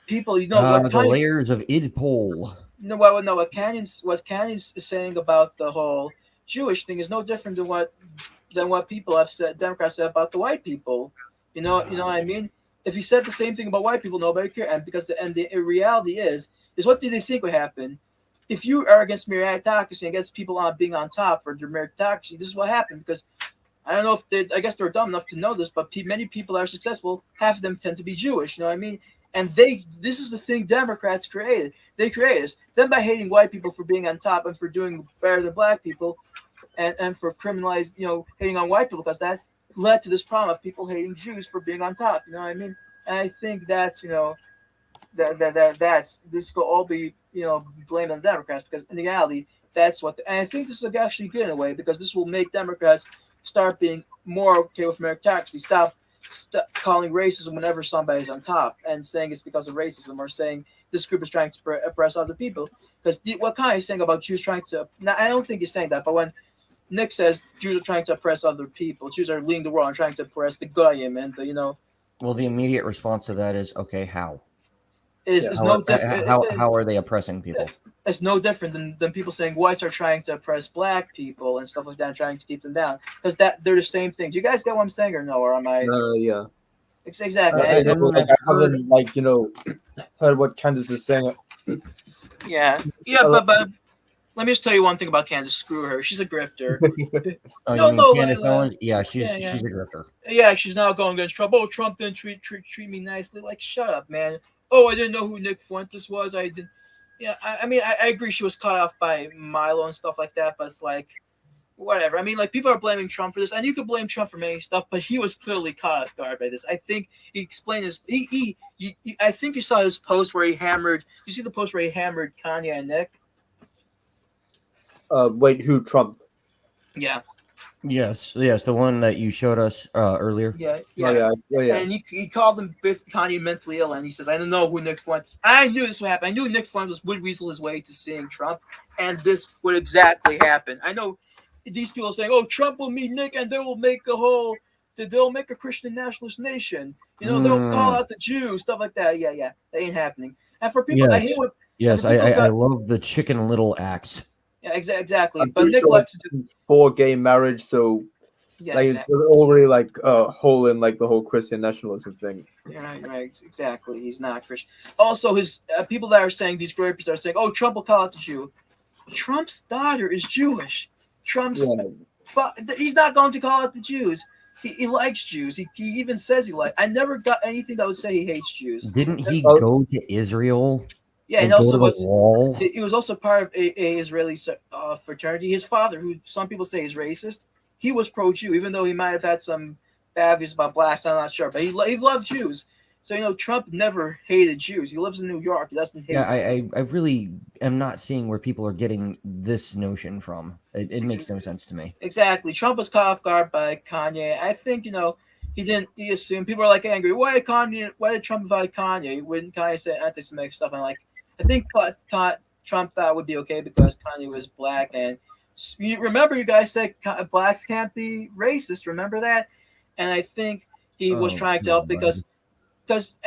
people, the layers of Idpol. what Canyon's saying about the whole Jewish thing is no different than what people have said, Democrats said about the white people. You know what I mean? If you said the same thing about white people, nobody cared. And because the reality is what do they think would happen? If you are against meritocracy and against people being on top for their meritocracy, this is what happened. Because I don't know if I guess they're dumb enough to know this, but many people that are successful, half of them tend to be Jewish. You know what I mean? And this is the thing Democrats created. They created this. Then by hating white people for being on top and for doing better than black people, and for criminalized, hating on white people, because that led to this problem of people hating Jews for being on top. You know what I mean? And I think that's that's this will all be blamed on the Democrats, because in reality that's what. And I think this is actually good in a way, because this will make Democrats start being more okay with meritocracy. Stop calling racism whenever somebody's on top and saying it's because of racism, or saying this group is trying to oppress other people. Because what Kanye is saying about Jews trying to, now I don't think he's saying that, but when Nick says Jews are trying to oppress other people, Jews are leading the world and trying to oppress the Goyim and the Well, the immediate response to that is, okay, how? Is no different. How are they oppressing people? It's no different than people saying whites are trying to oppress black people and stuff like that, and trying to keep them down, because they're the same thing. Do you guys get what I'm saying, or no? Or am I? Yeah. Exactly. I haven't heard what Candace is saying. Yeah, but let me just tell you one thing about Kansas. Screw her. She's a grifter. Candace Owens? Yeah, she's a grifter. Yeah, she's now going against Trump. Oh, Trump didn't treat me nicely. Like, shut up, man. Oh, I didn't know who Nick Fuentes was. I didn't. Yeah, I mean, I agree she was cut off by Milo and stuff like that, but it's like, whatever. I mean, like, people are blaming Trump for this, and you could blame Trump for many stuff, but he was clearly caught off guard by this. I think he explained his. I think you saw his post where he hammered. You see the post where he hammered Kanye and Nick? Wait, who? Trump? Yeah. Yes, the one that you showed us earlier. Yeah. Oh, yeah. And he called him Kanye mentally ill, and he says, "I don't know who Nick Fuentes." I knew this would happen. I knew Nick Fuentes would weasel his way to seeing Trump, and this would exactly happen. I know these people are saying, "Oh, Trump will meet Nick, and they'll make a Christian nationalist nation. They'll call out the Jews, stuff like that." Yeah, that ain't happening. And for people, I love the Chicken Little acts. Yeah, exactly. I'm But Nick sure likes to do for gay marriage, so exactly. it's already like a hole in like the whole Christian nationalism thing. Yeah, right, exactly. He's not Christian. Also, his people that are saying these groupies are saying, "Oh, Trump will call out the Jew." Trump's daughter is Jewish. He's not going to call out the Jews. He likes Jews. He even says he likes. I never got anything that would say he hates Jews. Didn't he go to Israel? Yeah, and also he was also part of a Israeli fraternity. His father, who some people say is racist, he was pro-Jew, even though he might have had some bad views about blacks. I'm not sure, but he loved Jews. So Trump never hated Jews. He lives in New York. He doesn't hate. Yeah, I really am not seeing where people are getting this notion from. It makes no sense to me. Exactly. Trump was caught off guard by Kanye. I think he assumed people are like angry. Why did Trump invite Kanye when Kanye said anti-Semitic stuff? And I think Trump thought it would be okay because Kanye was black. And remember, you guys said blacks can't be racist. Remember that? And I think he was trying to help because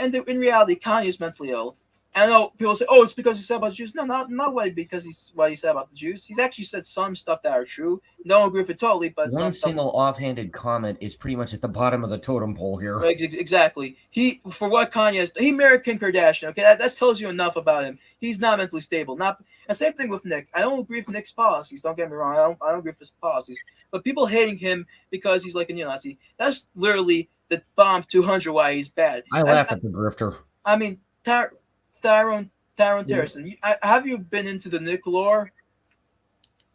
in reality, Kanye is mentally ill. I know people say, "Oh, it's because he said about the Jews." No, not because he's what he said about the Jews. He's actually said some stuff that are true. Don't agree with it totally, but One some stuff. single offhanded comment is pretty much at the bottom of the totem pole here. Exactly. He for what Kanye is, he married Kim Kardashian. Okay, that tells you enough about him. He's not mentally stable. Not and same thing with Nick. I don't agree with Nick's policies. Don't get me wrong. I don't agree with his policies. But people hating him because he's like a neo-Nazi. That's literally the bomb 200 why he's bad. I laugh at the grifter. I mean, Tyrone Terrison. Have you been into the Nick lore?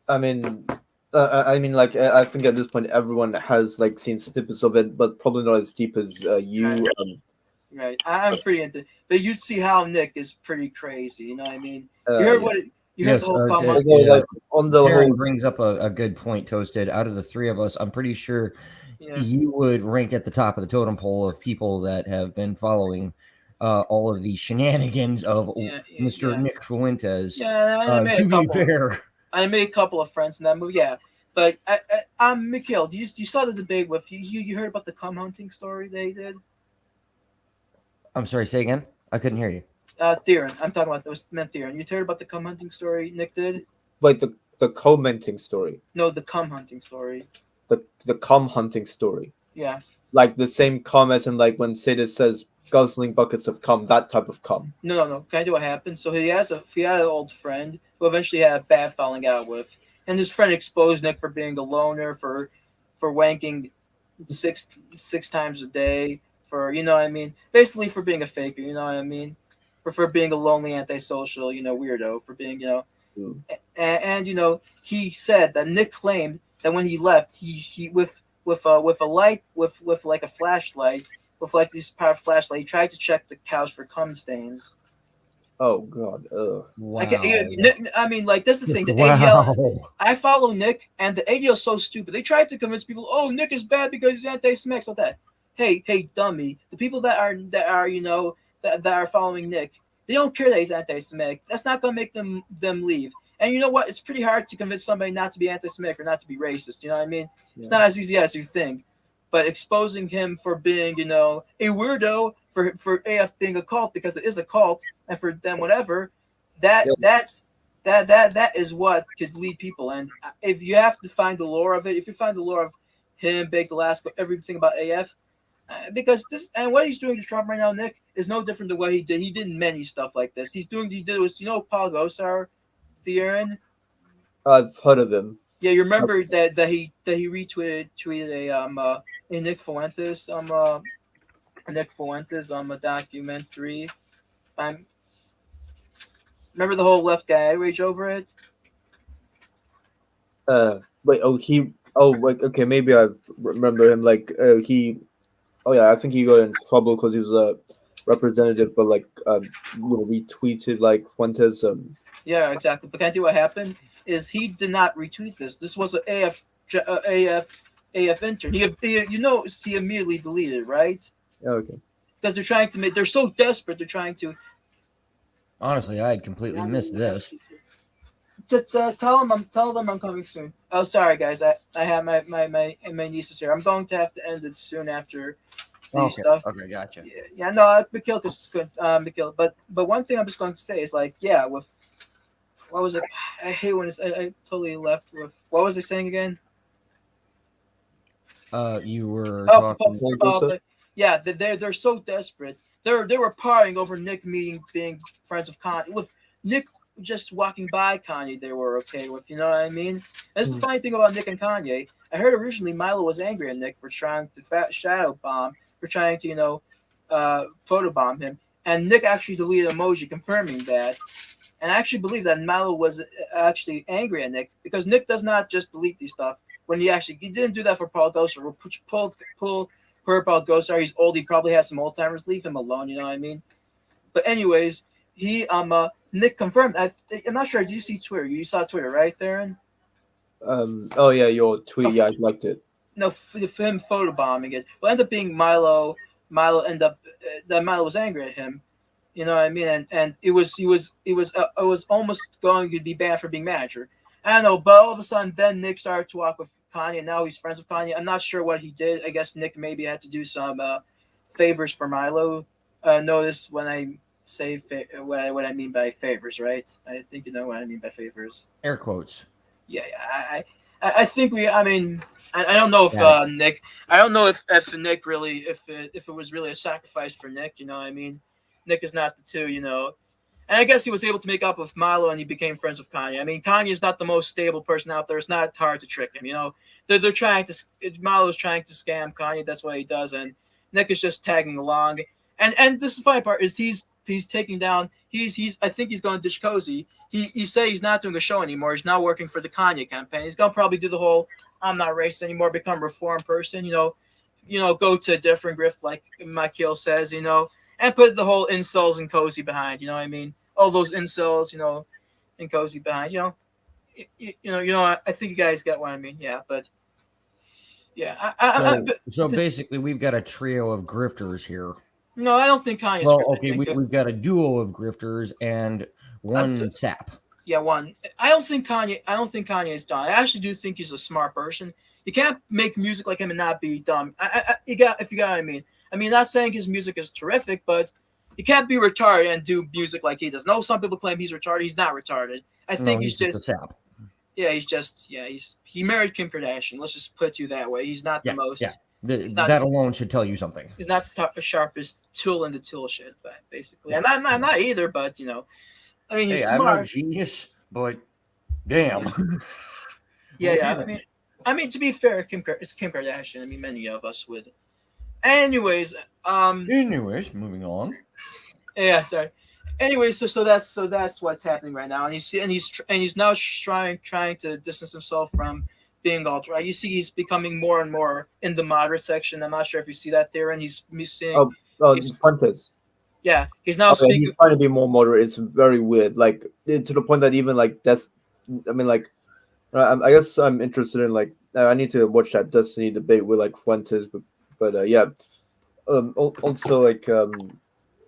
I mean, like I think at this point everyone has like seen snippets of it, but probably not as deep as you. Right. I'm pretty into, but you see how Nick is pretty crazy. You know what I mean? You heard what? You heard Yes, the whole Although, like on the Darren whole, brings up a good point, Toasted. Out of the three of us, I'm pretty sure Yeah. you would rank at the top of the totem pole of people that have been following all of the shenanigans of Mr. Nick Fuentes. Yeah, To be fair, I made a couple of friends in that movie. Yeah, but Mikhail, you saw the debate with you heard about the cum hunting story they did? I'm sorry. Say again. I couldn't hear you. Theron. I'm talking about those men. Theron. You heard about the cum hunting story Nick did? like the commenting story, No, the cum hunting story. the cum hunting story, Yeah. like the same cum as in like when Seda says guzzling buckets of cum, that type of cum. No. Can I do what happened? So he had an old friend who eventually had a bad falling out with, and his friend exposed Nick for being a loner, for wanking six times a day, for you know what I mean, basically for being a faker, you know what I mean, for being a lonely antisocial, weirdo, for being and he said that Nick claimed that when he left, he with a light with like a flashlight. With like this power flashlight, he tried to check the couch for cum stains. Oh God! Wow. I mean, like that's the thing. The Wow. ADL, I follow Nick, and the ADL is so stupid. They tried to convince people, oh, Nick is bad because he's anti-Semitic, like that. Hey, dummy! The people that are that are following Nick, they don't care that he's anti-Semitic. That's not gonna make them leave. And you know what? It's pretty hard to convince somebody not to be anti-Semitic or not to be racist. You know what I mean? It's not as easy as you think. But exposing him for being, a weirdo, for AF being a cult because it is a cult, and for them whatever, that is what could lead people. And if you have to find the lore of it, if you find the lore of him, Baked Alaska, everything about AF, because this and what he's doing to Trump right now, Nick, is no different than what he did. He did many stuff like this. He did was Paul Gosar, Theron. I've heard of him. Yeah, you remember that he tweeted a Nick Fuentes a documentary. Remember the whole left guy rage over it? Wait, wait, okay, maybe I remember him. Like I think he got in trouble because he was a representative, but like retweeted like Fuentes. Yeah, exactly. But can I tell you what happened? Is he did not retweet this. This was an AF intern. He immediately deleted, right? Okay. Because they're so desperate. They're trying to. Honestly, I had completely missed this. Tell them I'm coming soon. Oh, sorry guys. I have my nieces here. I'm going to have to end it soon after these stuff. Okay, gotcha. Yeah. No, Mikhail is good. Mikhail. But one thing I'm just going to say is like, yeah, with. What was it? I hate when I totally left with. What was I saying again? You were talking. Yeah, they're so desperate. They were partying over Nick being friends with Kanye. With Nick just walking by Kanye, they were okay with. You know what I mean? And that's the funny thing about Nick and Kanye. I heard originally Milo was angry at Nick for trying to shadow bomb, for trying to photobomb him, and Nick actually deleted emoji confirming that. And I actually believe that Milo was actually angry at Nick because Nick does not just delete these stuff. When he didn't do that for Paul Gosar. Pull Paul Gosar. He's old. He probably has some Alzheimer's. Leave him alone. You know what I mean? But anyways, Nick confirmed. I'm not sure. Did you see Twitter? You saw Twitter, right, Theron? Oh yeah, your tweet. Yeah, I liked it. No, for him photobombing it. Well, ended up being Milo. Milo was angry at him. You know what I mean? And it was almost going to be banned for being manager. I don't know, but all of a sudden, then Nick started to walk with Kanye, and now he's friends with Kanye. I'm not sure what he did. I guess Nick maybe had to do some favors for Milo. Notice when say what I mean by favors, right? I think you know what I mean by favors. Air quotes. Yeah, I think we. I mean, I don't know if Got Nick. I don't know if Nick really if it was really a sacrifice for Nick. You know, what I mean, Nick is not the two. You know, and I guess he was able to make up with Milo, and he became friends with Kanye. I mean, Kanye is not the most stable person out there. It's not hard to trick him. You know, they're trying to. Milo's trying to scam Kanye. That's what he does, and Nick is just tagging along. And this is the funny part is he's taking down. He's I think he's going to ditch Cozy. He said he's not doing a show anymore. He's now working for the Kanye campaign. He's gonna probably do the whole I'm not racist anymore, become a reform person. You know, go to a different grift like Michael says. You know, and put the whole incels and Cozy behind. You know what I mean? All those incels, you know, and Cozy behind. I think you guys get what I mean. Yeah, but yeah, So basically, we've got a trio of grifters here. no, I don't think Kanye's. Well, okay, we've got a duo of grifters and one sap. Yeah, one. I don't think Kanye is dumb. I actually do think he's a smart person. You can't make music like him and not be dumb. If you got what I mean. I mean, not saying his music is terrific, but you can't be retarded and do music like he does. No, some people claim he's retarded. He's not retarded. I think he's just a sap. Yeah, he married Kim Kardashian. Let's just put you that way. He's not the most. Yeah. That alone should tell you something. He's not the sharpest tool in the tool shed, but basically, and I'm not either. But you know, I mean, he's smart. I'm not a genius, but damn. Yeah. I mean, to be fair, it's Kim Kardashian. I mean, many of us would. Anyways, moving on. Yeah, sorry. Anyways, so that's what's happening right now, and he's now trying to distance himself from being alt-right. You see, he's becoming more and more in the moderate section. I'm not sure if you see that there, and he's seeing. Fuentes. Yeah, he's now speaking. He's trying to be more moderate. It's very weird, like to the point that even like that's. I mean, like, I guess I'm interested in like I need to watch that Destiny debate with like Fuentes, but yeah. Also like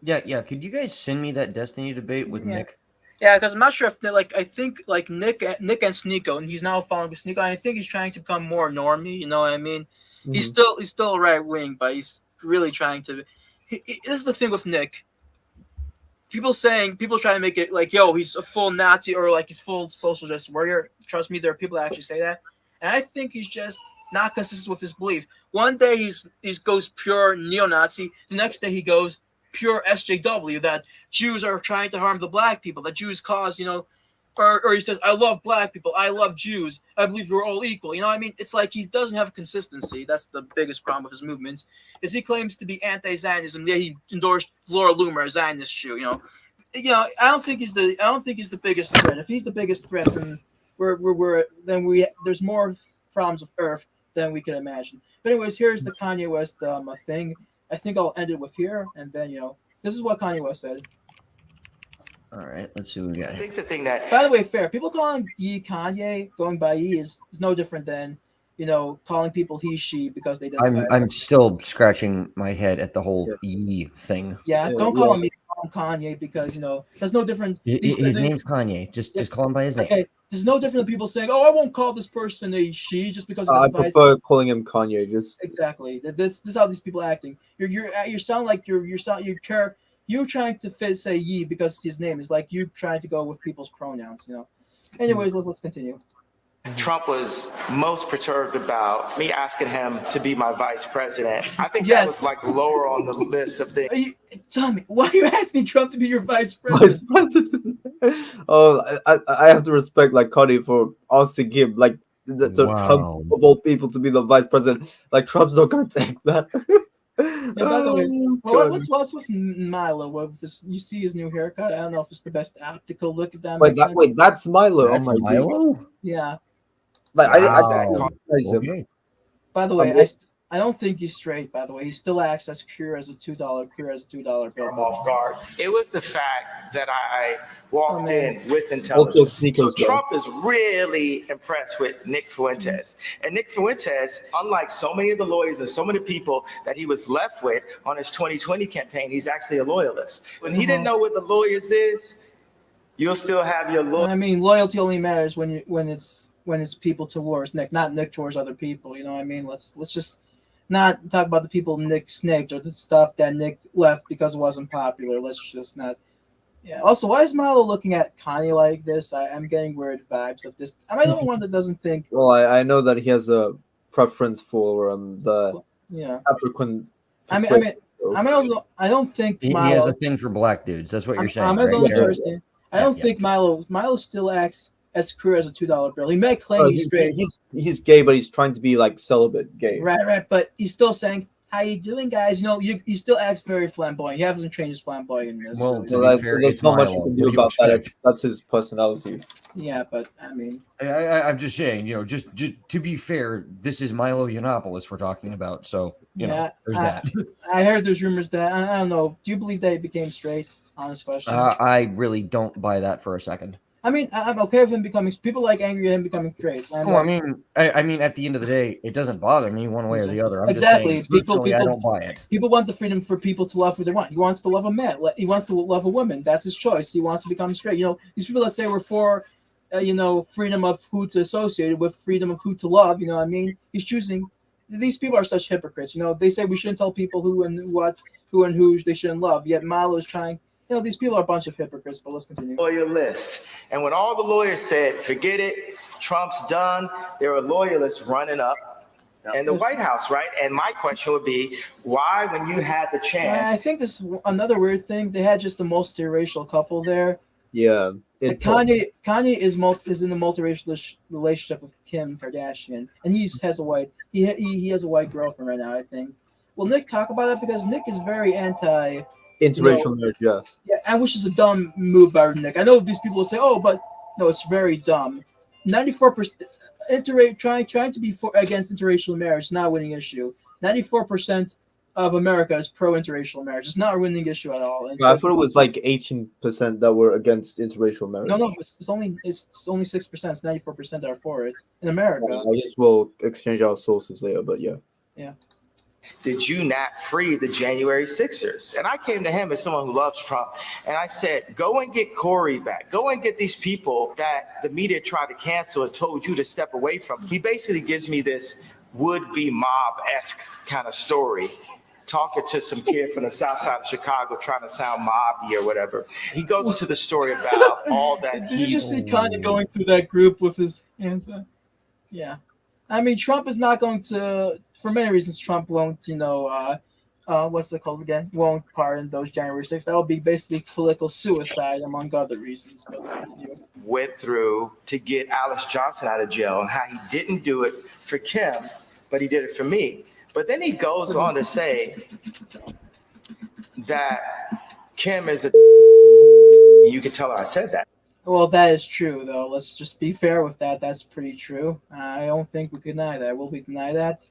Yeah. Could you guys send me that Destiny debate with Nick? Yeah, because I'm not sure if I think like Nick and Sneeko, and he's now following with Sneeko. I think he's trying to become more normie. You know what I mean? Mm-hmm. He's still right wing, but he's really trying to. This is the thing with Nick. People trying to make it like, yo, he's a full Nazi or like he's full social justice warrior. Trust me, there are people that actually say that, and I think he's just not consistent with his belief. One day he goes pure neo-Nazi. The next day he goes pure SJW, that Jews are trying to harm the black people, that Jews cause, you know, or he says, I love black people, I love Jews, I believe we're all equal. You know what I mean? It's like he doesn't have consistency. That's the biggest problem with his movements, is he claims to be anti-Zionism, yet he endorsed Laura Loomer, a Zionist Jew, you know. I don't think he's the biggest threat. If he's the biggest threat, then there's more problems with Earth than we can imagine. But anyways, here's the Kanye West thing. I think I'll end it with here, and then, you know, this is what Kanye West said. All right, let's see what we got. I think the thing that, by the way, fair. People calling Ye Kanye, going by Ye, is no different than, you know, calling people he, she because they didn't. I'm still scratching my head at the whole Ye thing. Yeah, don't call him Kanye because, you know, there's no different. His name's Kanye. Just call him by his name. Okay. There's no different than people saying, "Oh, I won't call this person a she just because." I prefer calling him Kanye. Just exactly. This is how these people are acting. You sound like you're trying to say Ye because his name is like you trying to go with people's pronouns. You know. Anyways, let's continue. Trump was most perturbed about me asking him to be my vice president. I think that was like lower on the list of things. Tommy, why are you asking Trump to be your vice president? Oh, I have to respect like Kanye for asking him like Trump of all people to be the vice president. Like Trump's not gonna take that. Yeah, by the way, what's with Milo? You see his new haircut? I don't know if it's the best optical look at that. Wait, that's Milo. That's Milo? Yeah. Like okay. By the way, I don't think he's straight. By the way, he still acts as pure as a $2 bill. Off guard. It was the fact that I walked in with intelligence. So Trump is really impressed with Nick Fuentes, and Nick Fuentes, unlike so many of the lawyers and so many people that he was left with on his 2020 campaign, he's actually a loyalist. When he didn't know what the lawyers is, you'll still have your loyalty. I mean, loyalty only matters when it's people towards Nick, not Nick towards other people. You know what I mean? Let's just. not talk about the people Nick snaked or the stuff that Nick left because it wasn't popular. Let's just not. Yeah. Also, why is Milo looking at Kanye like this? I'm getting weird vibes of this. Am I the only one that doesn't think? Well, I know that he has a preference for the Yeah. African. I don't think He Milo. has a thing for black dudes. That's what you're saying. I'm right? the only Yeah. person. I don't think Milo still acts as queer as a $2 bill. He may claim he's straight. He's gay, but he's trying to be like celibate gay. Right. But he's still saying, "How you doing, guys?" You know, he still acts very flamboyant. He hasn't changed his flamboyantness. Well, really. to be So fair, there's it's not much you Milo. can What do do you about that. expect? That's his personality. Yeah, but I mean, I'm just saying, just to be fair, this is Milo Yiannopoulos we're talking about. So, yeah, there's that. I heard there's rumors that I don't know. Do you believe that he became straight? Honest question. I really don't buy that for a second. I mean, I'm okay with him becoming. People like angry at him becoming straight. Oh, I mean, at the end of the day, it doesn't bother me one way or the other. I'm Exactly. just saying, personally, I don't buy it. People want the freedom for people to love who they want. He wants to love a man. He wants to love a woman. That's his choice. He wants to become straight. These people that say we're for, freedom of who to associate with, freedom of who to love. You know what I mean? He's choosing. These people are such hypocrites. They say we shouldn't tell people who and what, who and who they shouldn't love. Yet Milo is trying. These people are a bunch of hypocrites, but let's continue. Lawyer list. And when all the lawyers said, forget it, Trump's done, there were loyalists running up in the White House, right? And my question would be, why, when you had the I chance? think this is another weird thing. They had just the multiracial couple there. Yeah. Kanye is in a multiracial relationship with Kim Kardashian, and he has a white girlfriend right now, I think. Will Nick talk about that? Because Nick is very anti interracial marriage, yeah. Yeah, I wish it's a dumb move by Nick. I know these people will say, "Oh, but no, it's very dumb." 94% trying to be against interracial marriage is not a winning issue. 94% of America is pro interracial marriage. It's not a winning issue at all. No, I thought it was like 18% that were against interracial marriage. No, it's only 6%. It's 94% that are for it in America. I guess we'll exchange our sources later, but yeah. Yeah. Did you not free the January 6ers? And I came to him as someone who loves Trump, and I said, go and get Corey back. Go and get these people that the media tried to cancel and told you to step away from. He basically gives me this would-be mob-esque kind of story, talking to some kid from the south side of Chicago trying to sound mobby or whatever. He goes into the story about all that. Did you just see Kanye going through that group with his hands up? Yeah. I mean, Trump is not going to... For many reasons, Trump won't, what's it called again? Won't pardon those January 6th. That would be basically political suicide, among other reasons. Went through to get Alice Johnson out of jail and how he didn't do it for Kim, but he did it for me. But then he goes on to say that Kim is a... You can tell her I said that. Well, that is true, though. Let's just be fair with that. That's pretty true. I don't think we can deny that. Will we deny that?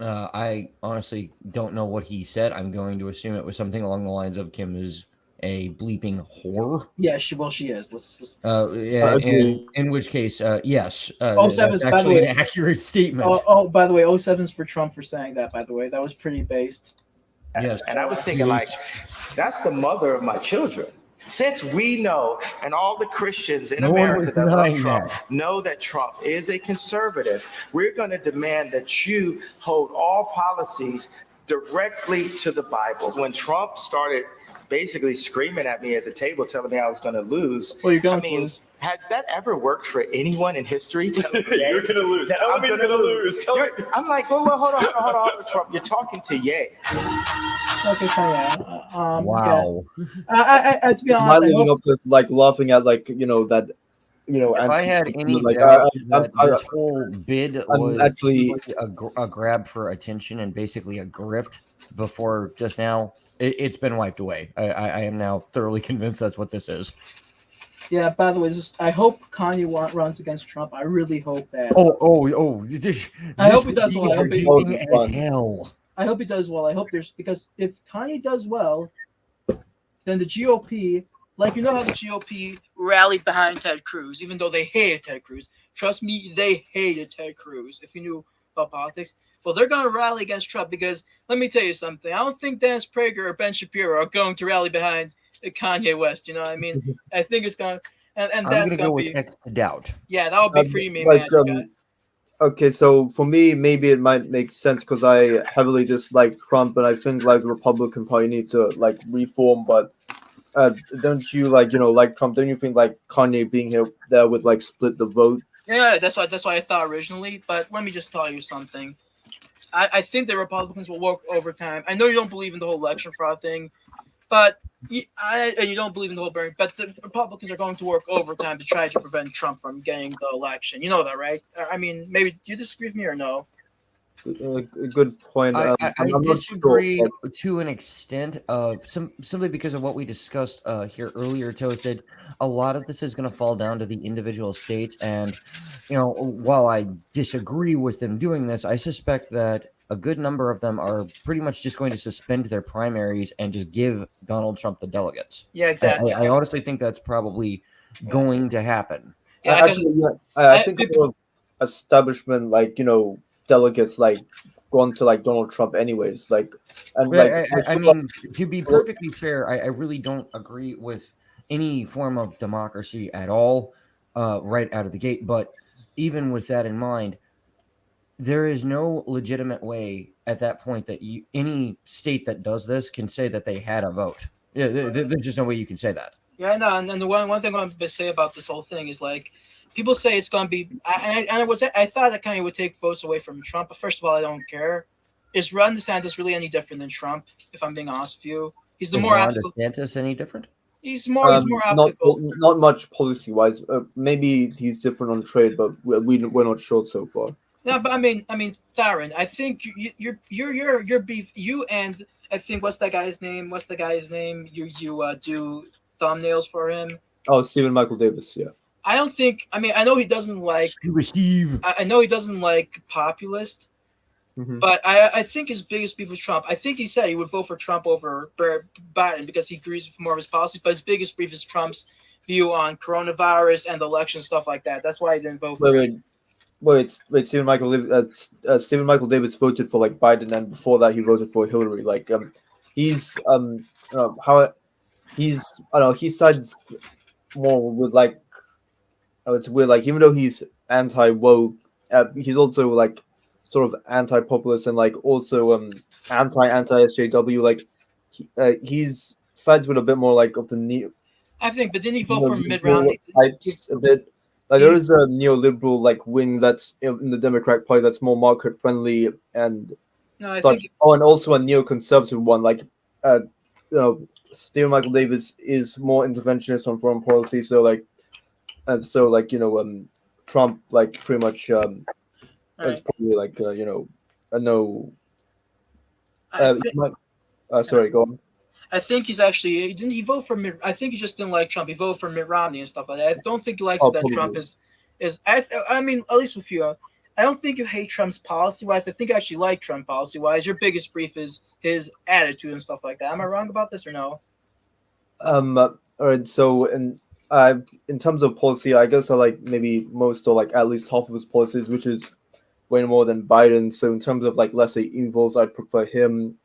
I honestly don't know what he said. I'm going to assume it was something along the lines of Kim is a bleeping whore. Yeah, she is. Let's just. In which case, yes. 07 that's actually an accurate statement. By the way, 07's for Trump for saying that. By the way, that was pretty based. Yes, and I was thinking that's the mother of my children. Since we know, and all the Christians in America that love Trump know that Trump is a conservative, we're going to demand that you hold all policies directly to the Bible. When Trump started basically screaming at me at the table, telling me I was going to lose. Well, you're going to lose. Has that ever worked for anyone in history? You're going to lose. Tell him he's going to lose. I'm like, well, hold on, Trump. You're talking to Ye. Okay, so yeah. Wow. Yeah. To be honest, am I living up to like laughing at like that? If I had any like, doubt that this whole bid was actually a grab for attention and basically a grift before just now, it's been wiped away. I am now thoroughly convinced that's what this is. Yeah, by the way, I hope Kanye runs against Trump. I really hope that. I hope he does well. As hell. I hope he does well. I hope because if Kanye does well, then the GOP, like how the GOP rallied behind Ted Cruz, even though they hated Ted Cruz. Trust me, they hated Ted Cruz. If you knew about politics, well, they're going to rally against Trump because let me tell you something. I don't think Dennis Prager or Ben Shapiro are going to rally behind Kanye West. You know what I mean? I think it's going to, and that's going to go be with X to doubt. Yeah, that would be pretty mean. Okay, so for me, maybe it might make sense because I heavily dislike Trump, and I think like the Republican Party needs to like reform. But don't you like Trump? Don't you think like Kanye being here there would like split the vote? Yeah, that's why I thought originally. But let me just tell you something. I think the Republicans will work overtime. I know you don't believe in the whole election fraud thing, but and you don't believe in the whole Bernie. But the Republicans are going to work overtime to try to prevent Trump from getting the election. You know that, right? I mean, maybe do you disagree with me or no? A good point. I I'm not disagree sure, to an extent, simply because of what we discussed here earlier. Toasted. A lot of this is going to fall down to the individual states, and while I disagree with them doing this, I suspect that a good number of them are pretty much just going to suspend their primaries and just give Donald Trump the delegates. Yeah, exactly. I honestly think that's probably going to happen. Yeah, actually, I think a lot of establishment, delegates gone to Donald Trump anyways. I mean, to be perfectly fair, I really don't agree with any form of democracy at all, right out of the gate. But even with that in mind, there is no legitimate way at that point that any state that does this can say that they had a vote. Yeah, there's just no way you can say that. Yeah, no, and the one thing I want to say about this whole thing is people say it's going to be. I thought that Kanye would take votes away from Trump, but first of all, I don't care. Is Ron DeSantis really any different than Trump? If I'm being honest with you, he's the more Ron DeSantis any different? He's more applicable. Not much policy wise. Maybe he's different on trade, but we're not sure so far. Yeah, but I mean, Theron, I think your beef. You and I think what's that guy's name? You do thumbnails for him. Oh, Stephen Michael Davis. Yeah. I don't think. I mean, I know he doesn't like. Steve. I know he doesn't like populist. Mm-hmm. But I think his biggest beef with Trump. I think he said he would vote for Trump over Biden because he agrees with more of his policies. But his biggest beef is Trump's view on coronavirus and the election stuff like that. That's why he didn't vote for him. Wait, Stephen Michael Davis voted for Biden, and before that he voted for Hillary. He's he sides more with it's weird. Even though he's anti-woke, he's also sort of anti-populist and also anti-SJW. He's sides with a bit more of the neo. I think, but didn't he vote for Mitt Romney? A bit. There is a neoliberal wing that's in the Democratic Party that's more market friendly and such. And also a neoconservative one. Stephen Michael Davis is more interventionist on foreign policy. So Trump pretty much is probably a no. Sorry, go on. I think he's actually didn't he vote for Mitt? I think he just didn't like Trump. He voted for Mitt Romney and stuff like that. I don't think he likes that probably. Trump is. I mean, at least with you, I don't think you hate Trump's policy wise. I think I actually like Trump policy wise. Your biggest brief is his attitude and stuff like that. Am I wrong about this or no? All right. So in terms of policy, I guess I like maybe most or at least half of his policies, which is way more than Biden. So in terms of lesser evils, I'd prefer him.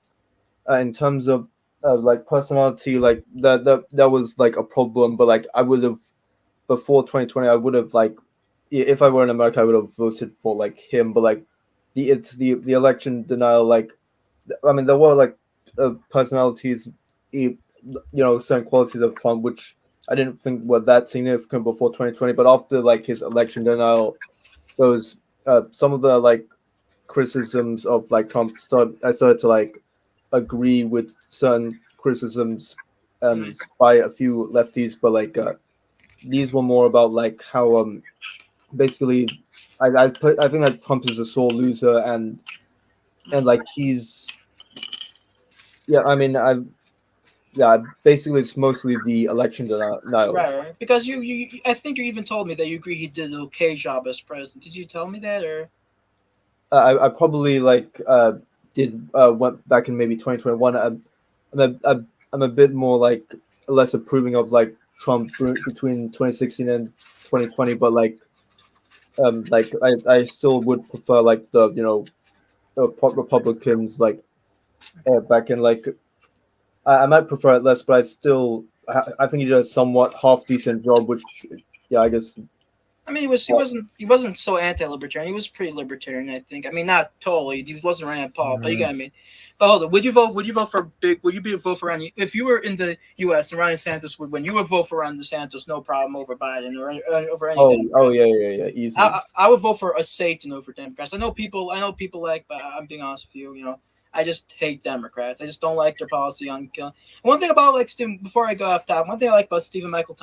In terms of personality, that was a problem, but I would have before 2020 I would have if I were in America I would have voted for him, but it's the election denial. I mean, there were personalities, certain qualities of Trump which I didn't think were that significant before 2020, but after his election denial, those some of the criticisms of Trump I started to agree with certain criticisms by a few lefties, but these were more about how basically I think Trump is a sore loser and he's basically it's mostly the election denial. Right. Because you I think you even told me that you agree he did an okay job as president. Did you tell me that or? I probably went back in maybe 2021. I'm a bit more less approving of Trump between 2016 and 2020, but I still would prefer the Republicans back in I might prefer it less, but I think he did a somewhat half decent job, which I guess I mean, he wasn't so anti-libertarian. He was pretty libertarian, I think. I mean, not totally. He wasn't Rand Paul, but you got me. But hold on, would you vote for big? Would you be a vote for Ron? If you were in the U.S. and Ron DeSantis would win, you would vote for Ron DeSantis, no problem, over Biden or over anything. Oh yeah, easy. I would vote for a Satan over Democrats. I know people like, but I'm being honest with you. You know, I just hate Democrats. I just don't like their policy on killing. One thing about like Stephen, before I go off top, one thing I like about Stephen Michael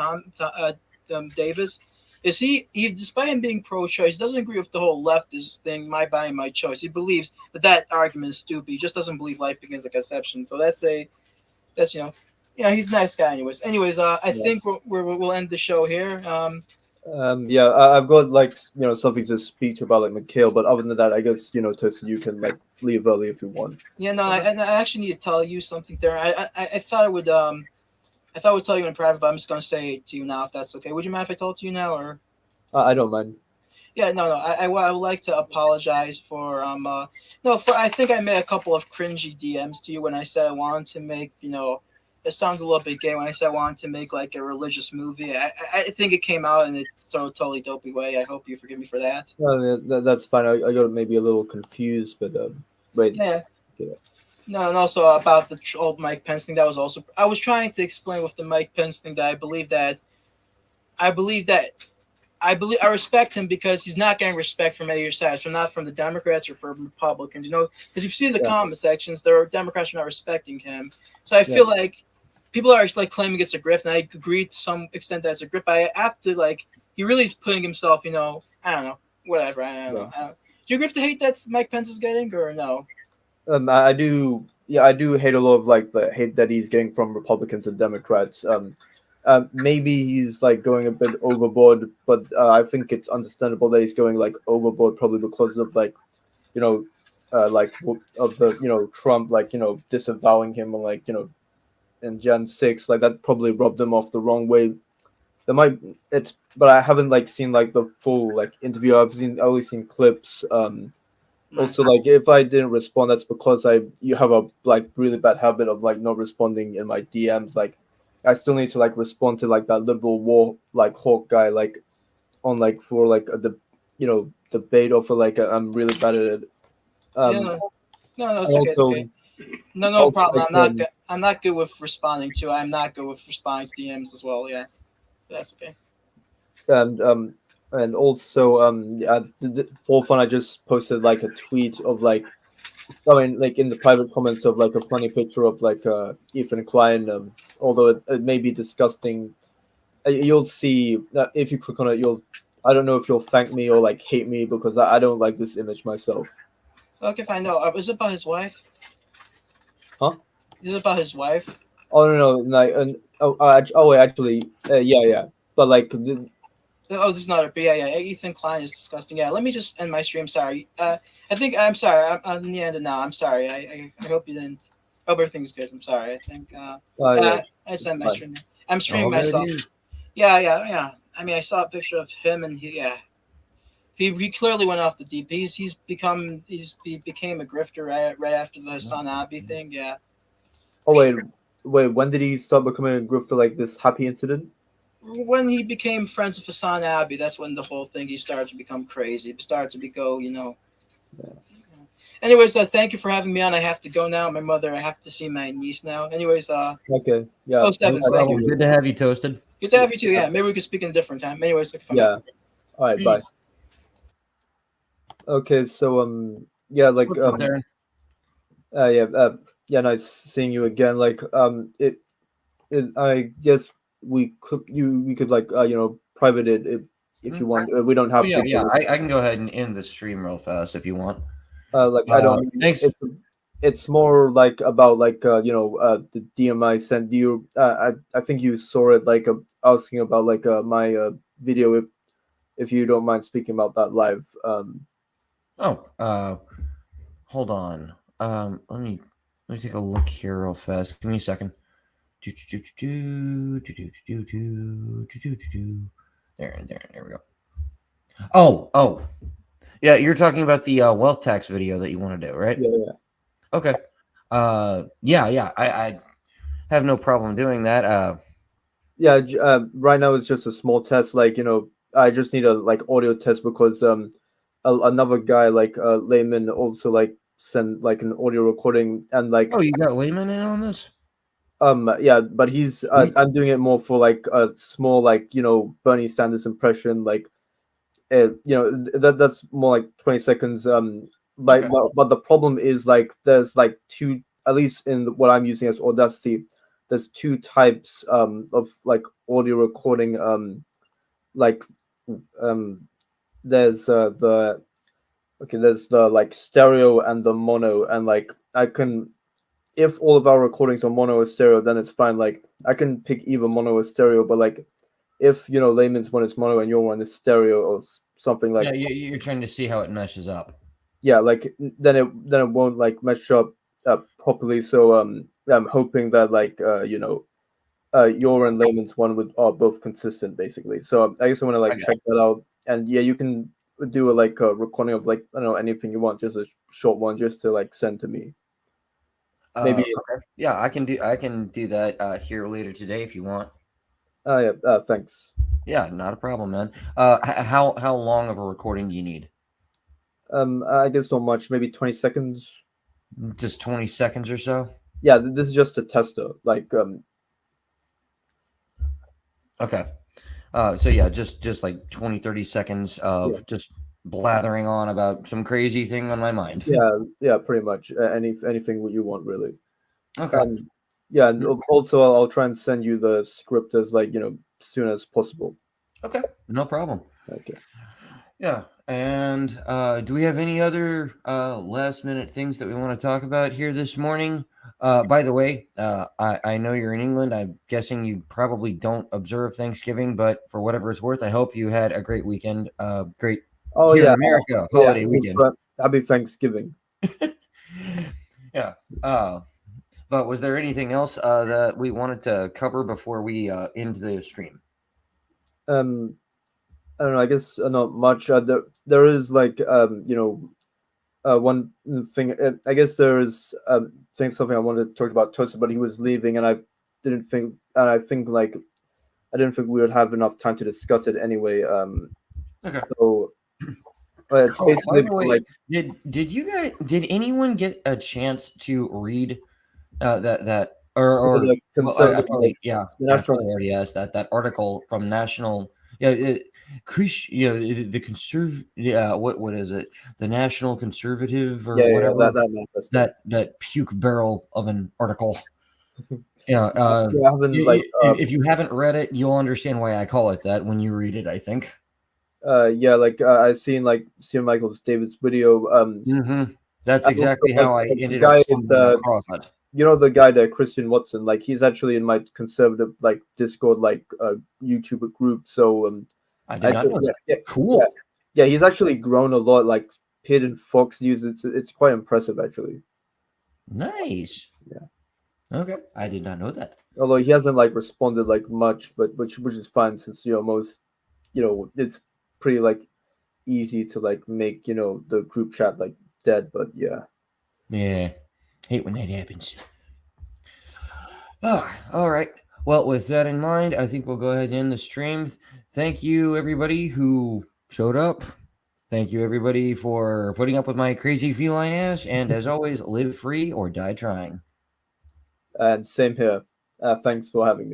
Davis is he despite him being pro-choice, doesn't agree with the whole leftist thing, my body, my choice. He believes that argument is stupid. He just doesn't believe life begins with conception. So that's he's a nice guy. Anyways, I think we'll end the show here. Yeah, I've got like something to speak to about like Mikhail, but other than that, I guess Toasted, you can like leave early if you want. Yeah, no, I actually need to tell you something there. I thought I would tell you in private, but I'm just gonna say it to you now if that's okay. Would you mind if I told it to you now, or? I don't mind. Yeah, no. I would like to apologize for I think I made a couple of cringy DMs to you when I said I wanted to make it sounds a little bit gay when I said I wanted to make like a religious movie. I think it came out in a sort of totally dopey way. I hope you forgive me for that. That's fine. I got maybe a little confused, but wait. Yeah. No, and also about the old Mike Pence thing. I was trying to explain with the Mike Pence thing that I respect him because he's not getting respect from either side, so not from the Democrats or from Republicans. Because you see the comment sections, there are Democrats are not respecting him. So I feel like people are like claiming it's a grift, and I agree to some extent that it's a grift. But I have to he really is putting himself. I don't know, whatever. I don't know. Do you agree with the hate that Mike Pence is getting, or no? I do. Yeah, I do hate a lot of like the hate that he's getting from Republicans and Democrats. Maybe he's like going a bit overboard, but I think it's understandable that he's going like overboard, probably because of like of the Trump disavowing him and in Jan 6, like that probably rubbed them off the wrong way. But I haven't seen the full interview. I've only seen clips. Also, if I didn't respond, that's because you have a really bad habit of not responding in my DMs. I still need to respond to that liberal war hawk guy on for a debate or for I'm really bad at it. No, it's okay. Also, okay. No problem. I'm not good with responding to. I'm not good with responding to DMs as well. Yeah, that's okay. And also for fun, I just posted a tweet of in the private comments of a funny picture of Ethan Klein. Although it may be disgusting, you'll see if you click on it, I don't know if you'll thank me or hate me because I don't like this image myself. Okay, fine. No, is it about his wife? Huh? Is it about his wife? Oh no, actually, yeah. But this is not a. Yeah. Ethan Klein is disgusting. Yeah, let me just end my stream. Sorry. I'm sorry. I'm in the end now. I'm sorry. I hope you didn't. Hope everything's good. I'm sorry. I think. I just end my stream. I'm streaming myself. Yeah. I mean, I saw a picture of him, and he clearly went off the deep. He became a grifter right after the Hassan Abbey thing. Yeah. Oh wait. When did he start becoming a grifter? This happy incident? When he became friends with Hassan Abbey, that's when the whole thing he started to become crazy. He started to go. Yeah. Anyways, thank you for having me on. I have to go now. My mother. I have to see my niece now. Anyways, okay. Yeah. Oh, Stevens, thank you. Good to have you, Toasted. Good to have you too. Yeah, maybe we could speak in a different time. Anyways, yeah. All right. Bye. Okay. So nice seeing you again. I guess we could private it if you want. We don't have to. Yeah. I can go ahead and end the stream real fast if you want. I don't. Thanks. It's more about the DM I sent you. I think you saw it asking about my video if you don't mind speaking about that live. Hold on. Let me take a look here real fast. Give me a second. There we go. Oh. Yeah, you're talking about the wealth tax video that you want to do, right? Yeah. Okay. Yeah. I have no problem doing that. Right now it's just a small test. I just need a like audio test because another guy like Layman also like sent like an audio recording and like Oh, you got Layman in on this? yeah, but he's I'm doing it more for like a small like Bernie Sanders impression like that's more like 20 seconds Okay. but the problem is like there's like two, at least in what I'm using as Audacity, there's two types of like audio recording like there's there's the like stereo and the mono, and like I can, if all of our recordings are mono or stereo, then it's fine. Like I can pick either mono or stereo, but like if Layman's one is mono and your one is stereo or something like Yeah, you're trying to see how it meshes up. yeah, like then it won't like mesh up properly. So I'm hoping that like your and Layman's one are both consistent basically. So I guess I want to like check that out. And yeah, you can do a recording of like I don't know, anything you want, just a short one, just to like send to me. Maybe okay. Yeah, I can do that here later today if you want. yeah, thanks. Yeah, not a problem, man. How long of a recording do you need? I guess not much, maybe 20 seconds. Just 20 seconds or so? Yeah, this is just a tester. Like Okay. So yeah, just like 20, 30 seconds of just blathering on about some crazy thing on my mind. Yeah, pretty much. Anything you want, really. Okay. Yeah, and also I'll try and send you the script as like soon as possible. Okay, no problem. Okay. Yeah, and do we have any other last minute things that we want to talk about here this morning? By the way, I know you're in England. I'm guessing you probably don't observe Thanksgiving, but for whatever it's worth, I hope you had a great weekend. Great here in America holiday weekend. Happy Thanksgiving. Yeah. But was there anything else that we wanted to cover before we end the stream? I don't know. I guess not much. There is like one thing. I guess there is something I wanted to talk about Toast, but he was leaving, and I didn't think. And I think like I didn't think we would have enough time to discuss it anyway. Okay. So it's basically like did anyone get a chance to read that I probably already asked that article from National the conserv what is it, the National Conservative or whatever, that puke barrel of an article. If you haven't read it, you'll understand why I call it that when you read it, I think. I've seen like Michael David's video. That's exactly how I ended up stumbling across it. The guy there, Christian Watson, like he's actually in my conservative like Discord like YouTube group. So I did not know that. Cool. Yeah, he's actually grown a lot. Like Pitt and Fox News, it's quite impressive actually. Nice. Yeah. Okay, I did not know that. Although he hasn't like responded like much, but which is fine since most it's pretty like easy to like make the group chat like dead. But yeah. Hate when that happens. All right. Well, with that in mind, I think we'll go ahead and end the stream. Thank you, everybody who showed up. Thank you, everybody, for putting up with my crazy feline ass. And as always, live free or die trying. And same here. Thanks for having me.